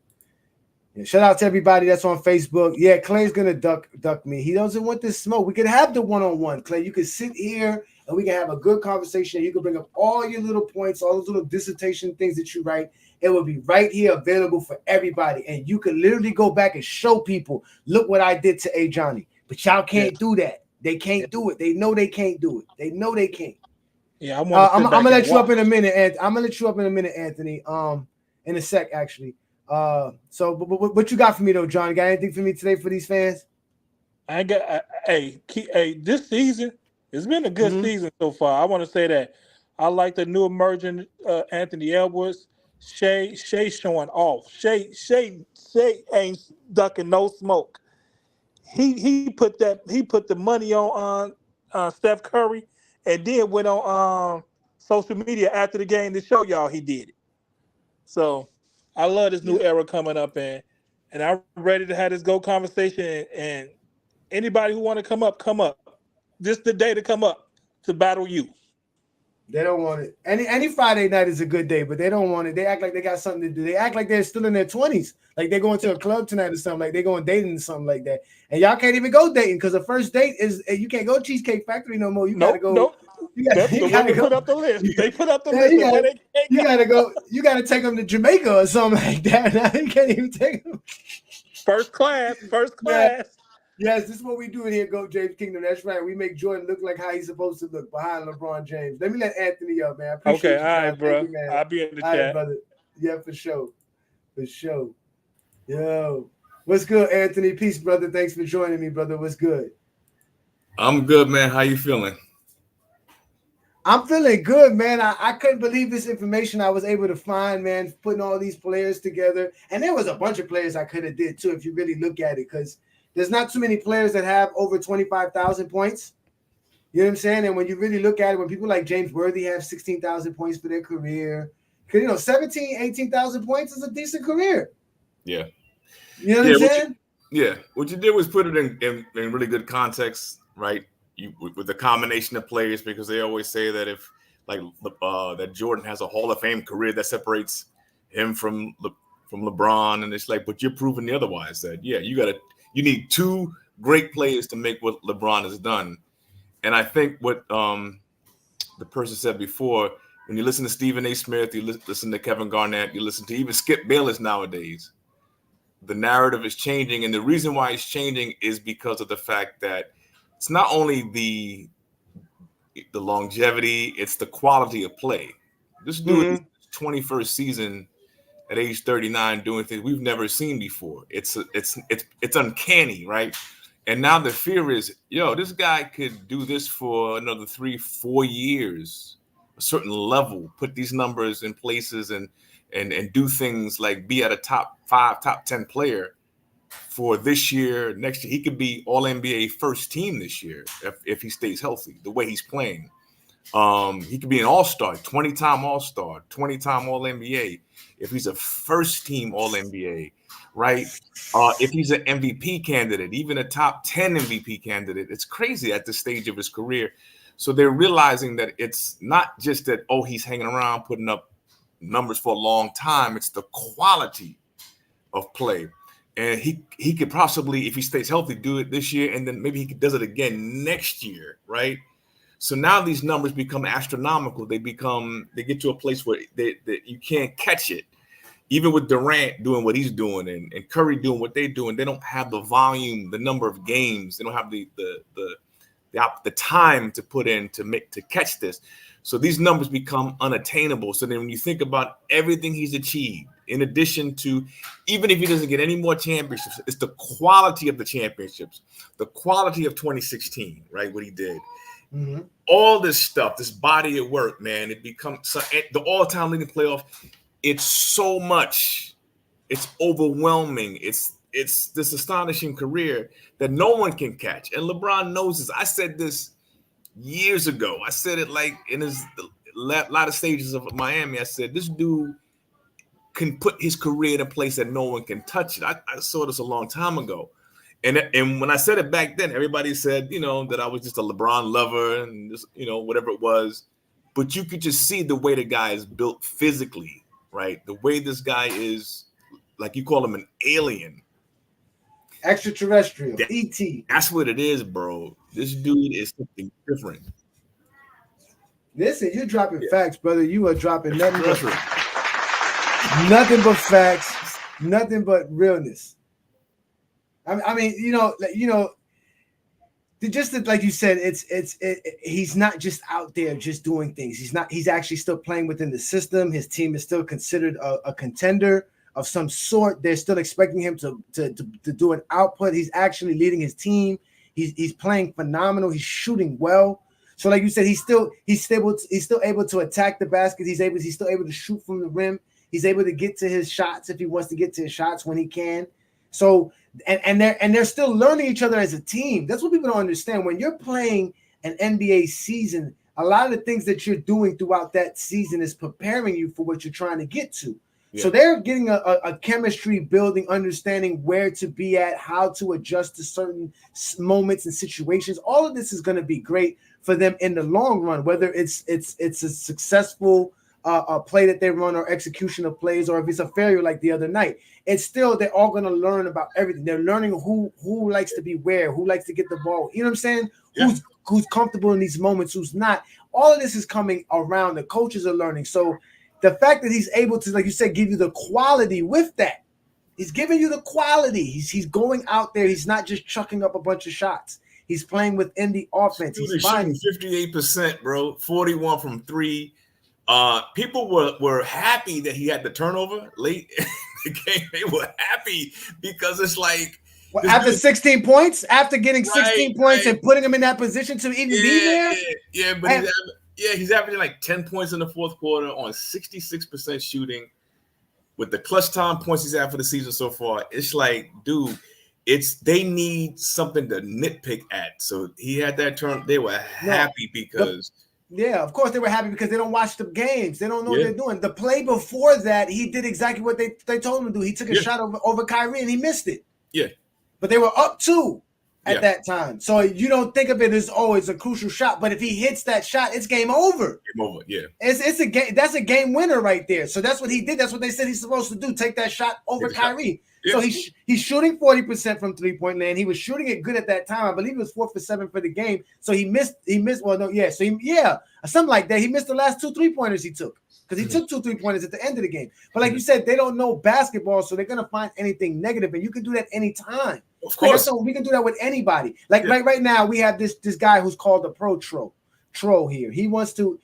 Shout out to everybody that's on Facebook. Yeah, Clay's gonna duck me. He doesn't want this smoke. We can have the one-on-one, Clay. You can sit here and we can have a good conversation. You can bring up all your little points, all those little dissertation things that you write. It will be right here available for everybody. And you can literally go back and show people, look what I did to Ajani. But y'all can't do that. They can't do it. They know they can't do it. They know they can't. Yeah, I'm gonna let you up in a minute, I'm gonna let you up in a minute, Anthony. In a sec, actually. So what you got for me though, John? You got anything for me today for these fans? I got this season. It's been a good season so far. I want to say that I like the new emerging Anthony Edwards. Shea showing off. Shea ain't ducking no smoke. He put the money on Steph Curry, and then went on social media after the game to show y'all he did it. So I love this new era coming up, and I'm ready to have this go conversation. And anybody who want to come up, come up. This the day to come up to battle you. They don't want it. Any Friday night is a good day, but they don't want it. They act like they got something to do. They act like they're still in their 20s, like they're going to a club tonight or something, like they're going dating or something like that. And y'all can't even go dating because the first date is you can't go Cheesecake Factory no more. You gotta go. Nope. You gotta go. Put up the list. They put up the Yeah, list of where they can't you go. gotta go. You gotta take them to Jamaica or something like that. Now you can't even take them. First class. Yeah. Yes, this is what we do in here, Go James Kingdom. That's right. We make Jordan look like how he's supposed to look behind LeBron James. Let me let Anthony up, man. I appreciate Okay, you, all right, bro. you, man. I'll be in the All chat. right, brother. Yeah, for sure. For sure. Yo. What's good, Anthony? Peace, brother. Thanks for joining me, brother. What's good? I'm good, man. How you feeling? I'm feeling good, man. I couldn't believe this information I was able to find, man, putting all these players together. And there was a bunch of players I could have did, too, if you really look at it, because there's not too many players that have over 25,000 points. You know what I'm saying? And when you really look at it, when people like James Worthy have 16,000 points for their career, because, 17, 18,000 points is a decent career. Yeah. You know what I'm saying? What you did was put it in really good context, right? With the combination of players, because they always say that if that Jordan has a Hall of Fame career that separates him from LeBron, and it's like, but you're proving the otherwise. That you need two great players to make what LeBron has done. And I think what the person said before, when you listen to Stephen A. Smith, you listen to Kevin Garnett, you listen to even Skip Bayless nowadays, the narrative is changing. And the reason why it's changing is because of the fact that it's not only the longevity, it's the quality of play. This dude is 21st season at age 39 doing things we've never seen before. It's uncanny, right? And now the fear is, this guy could do this for another 3-4 years, a certain level, put these numbers in places and do things like be at a top 5, top 10 player for this year, next year. He could be all NBA first team this year if he stays healthy, the way he's playing. He could be an all-star, 20-time all-star, 20-time all-NBA. If he's a first team all-NBA, right? If he's an MVP candidate, even a top 10 MVP candidate, it's crazy at this stage of his career. So they're realizing that it's not just that, he's hanging around putting up numbers for a long time. It's the quality of play. and he could possibly, if he stays healthy, do it this year, and then maybe he does it again next year, right? So now these numbers become astronomical. They get to a place where you can't catch it. Even with Durant doing what he's doing and Curry doing what they're doing, they don't have the volume, the number of games. They don't have the time to put in to catch this. So these numbers become unattainable. So then when you think about everything he's achieved, in addition to, even if he doesn't get any more championships, it's the quality of the championships, the quality of 2016, right? What he did. Mm-hmm. All this stuff, this body of work, man, it becomes the all-time leading playoff. It's so much. It's overwhelming. It's this astonishing career that no one can catch. And LeBron knows this. I said this years ago. I said it like in his lot of stages of Miami. I said, this dude can put his career in a place that no one can touch it. I saw this a long time ago. And when I said it back then, everybody said, that I was just a LeBron lover and just, whatever it was. But you could just see the way the guy is built physically, right? The way this guy is, like you call him an alien. Extraterrestrial, ET. That's what it is, bro. This dude is something different. Listen, you're dropping facts, brother. You are dropping nothing but facts, nothing but realness. I mean, just like you said, he's not just out there just doing things. He's actually still playing within the system. His team is still considered a contender of some sort. They're still expecting him to do an output. He's actually leading his team. He's playing phenomenal. He's shooting well. So like you said, he's still able to attack the basket. He's still able to shoot from the rim. He's able to get to his shots if he wants to get to his shots when he can. So and they're still learning each other as a team. That's what people don't understand. When you're playing an NBA season, a lot of the things that you're doing throughout that season is preparing you for what you're trying to get to. Yeah. So they're getting a chemistry building, understanding where to be at, how to adjust to certain moments and situations. All of this is going to be great for them in the long run, whether it's a successful play that they run or execution of plays, or if it's a failure like the other night. It's still, they're all going to learn about everything. They're learning who likes to be where, who likes to get the ball. You know what I'm saying? Yeah. Who's comfortable in these moments, who's not. All of this is coming around. The coaches are learning. So the fact that he's able to, like you said, give you the quality with that, he's giving you the quality. He's going out there. He's not just chucking up a bunch of shots. He's playing within the offense. He's shooting 58%, bro. 41 from three. People were happy that he had the turnover late in the game. They were happy because it's like, well, after 16 points, after getting 16 points and putting him in that position to even be there. Yeah, but he's averaging like 10 points in the fourth quarter on 66% shooting with the clutch time points he's had for the season so far. It's like, dude, they need something to nitpick at. So he had that turn. They were happy because. Yeah, of course they were happy because they don't watch the games. They don't know what they're doing. The play before that, he did exactly what they told him to do. He took a shot over Kyrie and he missed it. Yeah. But they were up 2 at that time. So you don't think of it as, it's a crucial shot. But if he hits that shot, it's game over. Game over, yeah. It's a game. That's a game winner right there. So that's what he did. That's what they said he's supposed to do. Take that shot over Kyrie. Yeah. So he's shooting 40% from three-point land. He was shooting it good at that time. I believe he was 4 for 7 for the game. So he missed. Well, no, yeah. So something like that. He missed the last 2 3-pointers he took because he took 2 3-pointers at the end of the game. But like you said, they don't know basketball, so they're gonna find anything negative, and you can do that anytime. Of course, we can do that with anybody. Like right now, we have this guy who's called the pro troll here. He wants to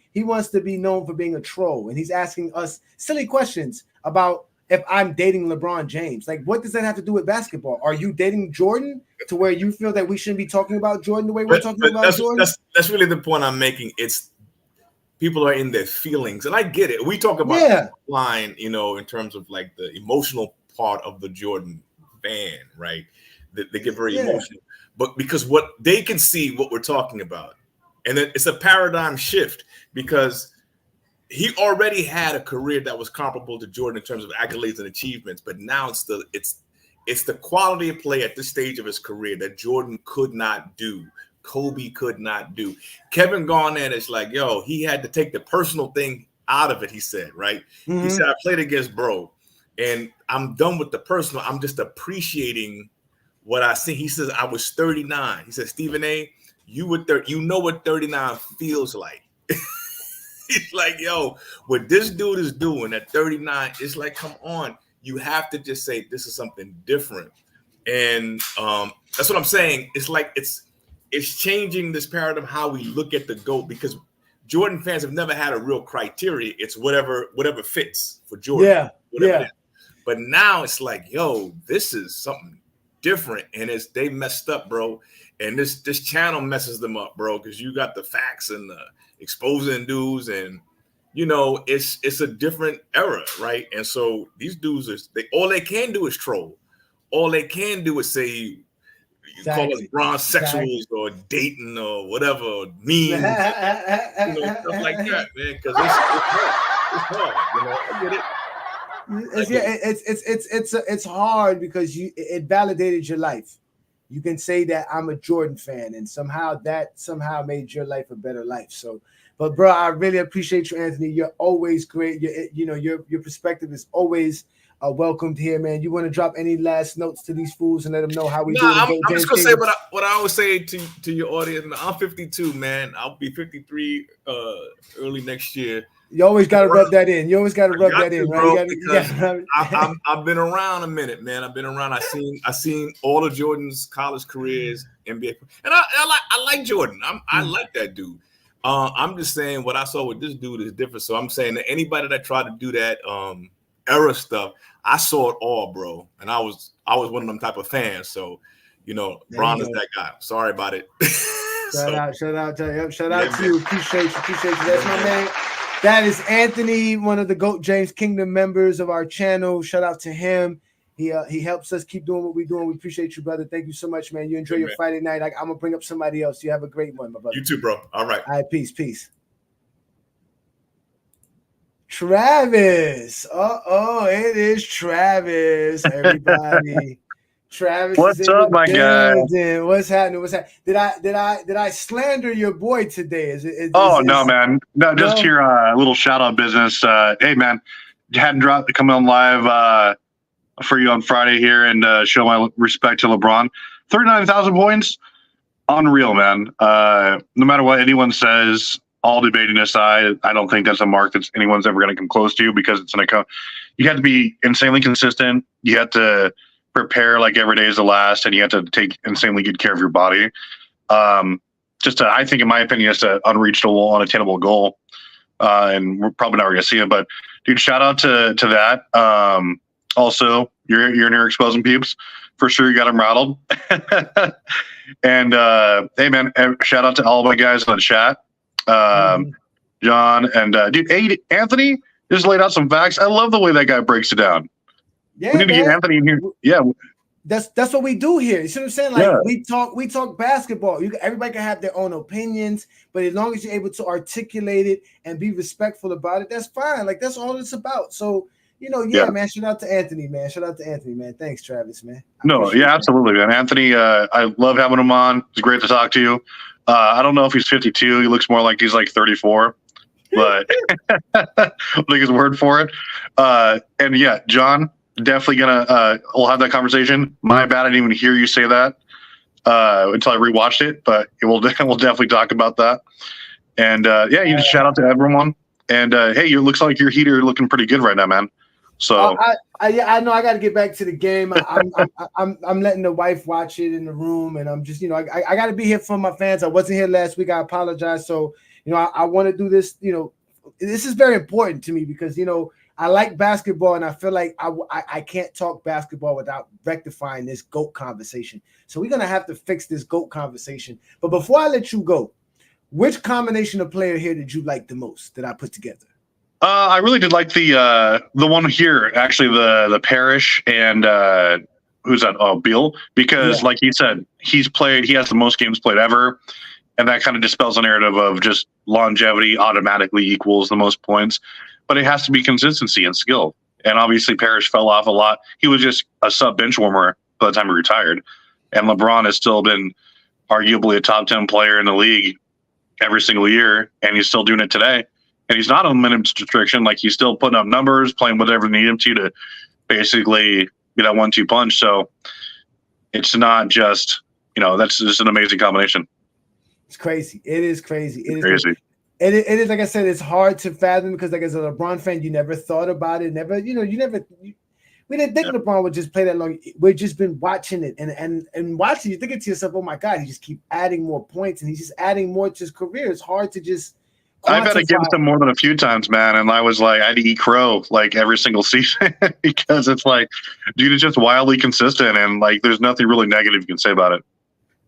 be known for being a troll, and he's asking us silly questions about if I'm dating LeBron James. Like, what does that have to do with basketball? Are you dating Jordan to where you feel that we shouldn't be talking about Jordan the way we're talking about Jordan? That's really the point I'm making. It's people are in their feelings, and I get it. We talk about line, in terms of like the emotional part of the Jordan fan, right? They get very emotional, but because what they can see what we're talking about, and then it's a paradigm shift because he already had a career that was comparable to Jordan in terms of accolades and achievements, but now it's the quality of play at this stage of his career that Jordan could not do, Kobe could not do. Kevin Garnett is like, he had to take the personal thing out of it. He said, right? Mm-hmm. He said, I played against bro. And I'm done with the personal. I'm just appreciating what I see. He says I was 39. He said, Stephen A, you know what 39 feels like. He's like, yo, what this dude is doing at 39, it's like, come on. You have to just say this is something different. And that's what I'm saying. It's like it's changing this paradigm how we look at the GOAT, because Jordan fans have never had a real criteria. It's whatever fits for Jordan. Yeah. Whatever it is. But now it's like, yo, this is something different, and they messed up, bro. And this channel messes them up, bro, because you got the facts and the exposing dudes, and it's a different era, right? And so these dudes all they can do is troll. All they can do is say you call us bronzesexuals or dating or whatever, or mean, stuff like that, man. Because it's hard. I get it. It's hard because it validated your life. You can say that I'm a Jordan fan, and somehow made your life a better life. So, but bro, I really appreciate you, Anthony. You're always great. Your perspective is always welcomed here, man. You want to drop any last notes to these fools and let them know how we do it? I'm just gonna say what I always say to your audience. I'm 52, man. I'll be 53 early next year. You always got to rub that in. You always got to rub that in, bro, right? I've been around a minute, man. I've been around. I seen all of Jordan's college careers, NBA, and I like Jordan. I like that dude. I'm just saying what I saw with this dude is different. So I'm saying that anybody that tried to do that era stuff, I saw it all, bro. And I was one of them type of fans. So, Bron is that guy. Sorry about it. Shout out to you. Appreciate you. That's my man. That is Anthony, one of the GOAT James Kingdom members of our channel. Shout out to him. He helps us keep doing what we're doing. We appreciate you, brother. Thank you so much, man. You enjoy your Friday night. I'm gonna bring up somebody else. You have a great one, my brother. You too, bro. All right. Peace. Travis. It is Travis, everybody. Travis, what's up, my guy? What's happening? Did I slander your boy today? No, man. No, just your little shout out business. Hey, man, hadn't dropped to come on live for you on Friday here and show my respect to LeBron. 39,000 points, unreal, man. No matter what anyone says, all debating aside, I don't think that's a mark that anyone's ever going to come close to, because it's you have to be insanely consistent. You have to prepare like every day is the last, and you have to take insanely good care of your body. I think, in my opinion, it's an unreachable, unattainable goal, and we're probably never going to see it. But dude, shout out to that. Also, you're near exposing peeps for sure. You got them rattled. And hey, man, shout out to all my guys in the chat. John and dude, Anthony just laid out some facts. I love the way that guy breaks it down. Yeah, we need to get Anthony in here. Yeah, that's what we do here. You see what I'm saying? Like, we talk basketball. Everybody can have their own opinions, but as long as you're able to articulate it and be respectful about it, that's fine. Like, that's all it's about. So, man. Shout out to Anthony, man. Thanks, Travis, man. Absolutely, man. Anthony, I love having him on. It's great to talk to you. I don't know if he's 52. He looks more like he's like 34, but I'll take his word for it. And yeah, John, definitely we'll have that conversation. My bad, I didn't even hear you say that until I rewatched it, but we'll definitely talk about that. And you just shout out to everyone. And hey, it looks like your heater looking pretty good right now, man. So I know I got to get back to the game. I'm letting the wife watch it in the room, and I'm just I got to be here for my fans. I wasn't here last week. I apologize. So I want to do this. This is very important to me because I like basketball, and I feel like I can't talk basketball without rectifying this GOAT conversation. So we're gonna have to fix this GOAT conversation. But before I let you go, which combination of player here did you like the most that I put together? I really did like the one here, actually, the Parrish and who's that? Oh, Beal, because like he said, he has the most games played ever, and that kind of dispels the narrative of just longevity automatically equals the most points, but it has to be consistency and skill. And obviously, Parrish fell off a lot. He was just a sub bench warmer by the time he retired, and LeBron has still been arguably a top 10 player in the league every single year, and he's still doing it today. And he's not on minutes restriction. Like, he's still putting up numbers, playing whatever they need him to basically that 1-2 punch. So it's not just that's just an amazing combination. It's crazy. It is crazy. It is Crazy. It is like I said, it's hard to fathom because like as a LeBron fan, you never thought about it. We didn't think LeBron would just play that long. We've just been watching it and watching. You thinking to yourself, "Oh my God, he just keep adding more points and he's just adding more to his career." It's hard to just. I bet against him more than a few times, man, and I was like, I had to eat crow like every single season because it's like, dude, it's just wildly consistent, and like, there's nothing really negative you can say about it.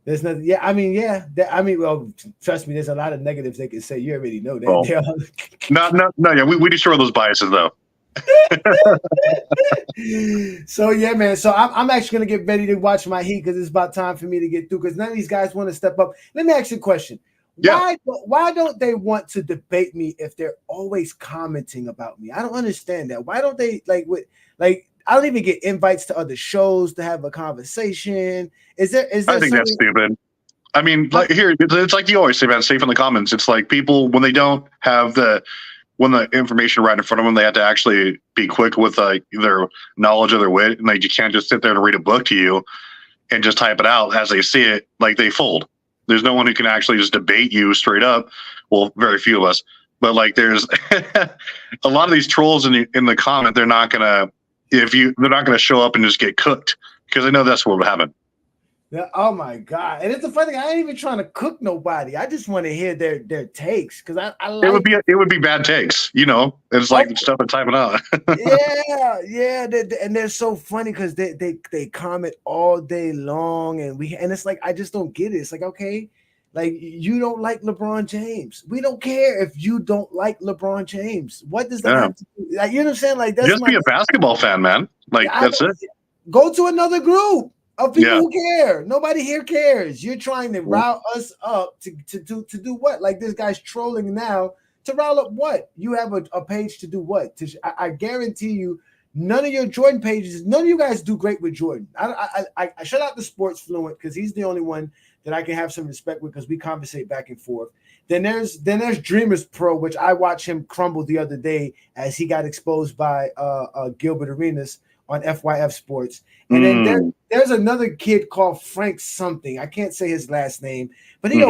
There's nothing. Yeah, I mean, well, trust me, there's a lot of negatives they can say. You already know that. Oh. No, yeah, we destroy those biases though. So yeah, man. So I'm actually gonna get ready to watch my Heat because it's about time for me to get through. Because none of these guys want to step up. Let me ask you a question. Why don't they want to debate me if they're always commenting about me? I don't understand that. Why don't they I don't even get invites to other shows to have a conversation. Is there I think that's stupid. I mean, like here, it's like you always say, man, safe in the comments. It's like people when they don't have the information right in front of them, they have to actually be quick with their knowledge or their wit, and like you can't just sit there and read a book to you and just type it out as they see it. Like they fold. There's no one who can actually just debate you straight up. Well, very few of us, but like there's a lot of these trolls in the comment. They're not gonna show up and just get cooked because they know that's what would happen. Yeah, oh my God. And it's the funny thing, I ain't even trying to cook nobody. I just want to hear their takes because I like it would be bad takes, It's like stuff and typing out. yeah. And they're so funny because they comment all day long and it's like I just don't get it. It's like, okay, like you don't like LeBron James. We don't care if you don't like LeBron James. What does that have to do? Like, you know what I'm saying? Like that's just be a basketball fan, man. Like that's it. Go to another group of people who care. Nobody here cares. You're trying to rile us up to do what? Like this guy's trolling now to rile up what? You have a page to do what? I guarantee you, none of your Jordan pages, none of you guys do great with Jordan. I shut out the Sports Fluent because he's the only one that I can have some respect with because we conversate back and forth. Then there's Dreamers Pro, which I watched him crumble the other day as he got exposed by Gilbert Arenas on FYF Sports. And then there's another kid called Frank something. I can't say his last name, but he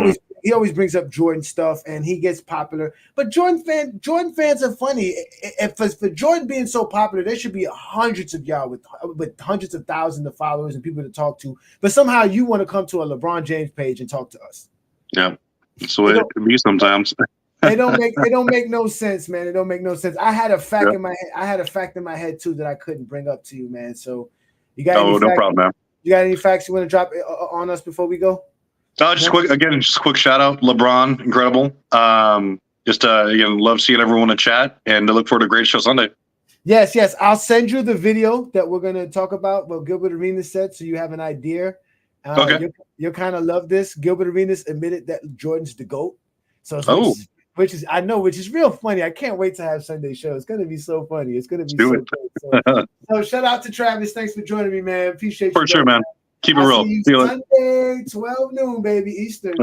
always brings up Jordan stuff and he gets popular. But Jordan fans are funny. If for Jordan being so popular, there should be hundreds of y'all with hundreds of thousands of followers and people to talk to. But somehow you want to come to a LeBron James page and talk to us. Yeah, that's the way it can be sometimes. It don't make no sense, man. It don't make no sense. I had a fact in my head. I had a fact in my head too that I couldn't bring up to you, man. So you got no problem, man. You got any facts you want to drop on us before we go? Just a quick shout out, LeBron, incredible. Love seeing everyone in chat, and I look forward to a great show Sunday. Yes. I'll send you the video that we're gonna talk about what Gilbert Arenas said, so you have an idea. Okay. You'll kind of love this. Gilbert Arenas admitted that Jordan's the GOAT. So which is real funny. I can't wait to have Sunday show. It's gonna be so funny. It's gonna be so good. So shout out to Travis. Thanks for joining me, man. Appreciate you. For sure, man. Keep it real. See you Sunday, 12 noon, baby, Eastern.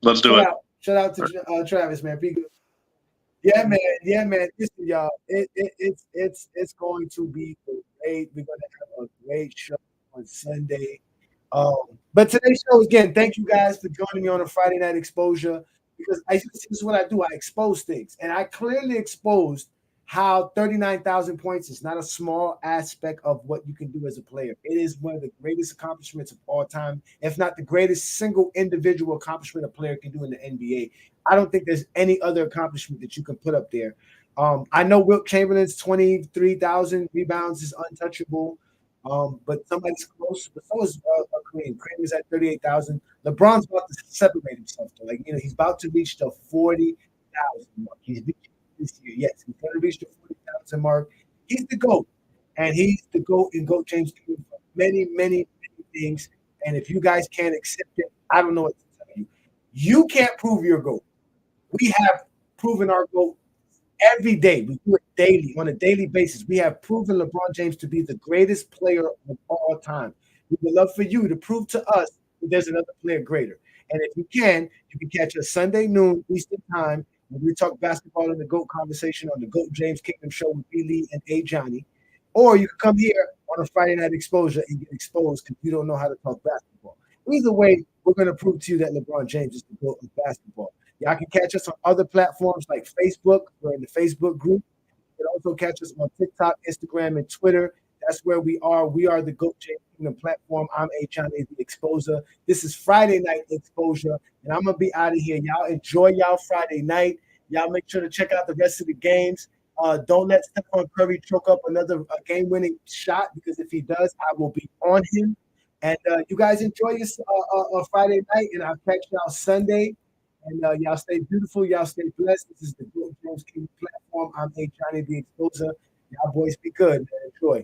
Let's do it. Shout out to Travis, man. Be good. Yeah, man. Listen, y'all. It's going to be great. We're gonna have a great show on Sunday. But today's show again. Thank you guys for joining me on a Friday night exposure. Because this is what I do. I expose things. And I clearly exposed how 39,000 points is not a small aspect of what you can do as a player. It is one of the greatest accomplishments of all time, if not the greatest single individual accomplishment a player can do in the NBA. I don't think there's any other accomplishment that you can put up there. I know Wilt Chamberlain's 23,000 rebounds is untouchable. But somebody's close. But so is Kareem. Kareem is at 38,000. LeBron's about to separate himself. Though. He's about to reach the 40,000 mark. He's reaching this year. Yes, he's going to reach the 40,000 mark. He's the GOAT. And he's the GOAT in GOAT James for many, many, many things. And if you guys can't accept it, I don't know what to tell you. You can't prove your GOAT. We have proven our GOAT every day. We do it daily, on a daily basis. We have proven LeBron James to be the greatest player of all time. We would love for you to prove to us that there's another player greater. And if you can catch us Sunday noon Eastern time when we talk basketball in the GOAT conversation on the GOAT James Kingdom show with B. Lee and Ajani. Or you can come here on a Friday night exposure and get exposed because you don't know how to talk basketball. Either way, we're going to prove to you that LeBron James is the GOAT of basketball. Y'all can catch us on other platforms like Facebook. We're in the Facebook group. You can also catch us on TikTok, Instagram, and Twitter. That's where we are. We are the GOAT James Kingdom platform. I'm Ajani, the Exposer. This is Friday Night Exposure, and I'm going to be out of here. Y'all enjoy y'all Friday night. Y'all make sure to check out the rest of the games. Don't let Stephon Curry choke up another game-winning shot because if he does, I will be on him. And you guys enjoy your Friday night, and I'll catch y'all Sunday. And y'all stay beautiful. Y'all stay blessed. This is the Bill Jones King platform. I'm A. Johnny the Exposer. Y'all boys be good. Man. Enjoy.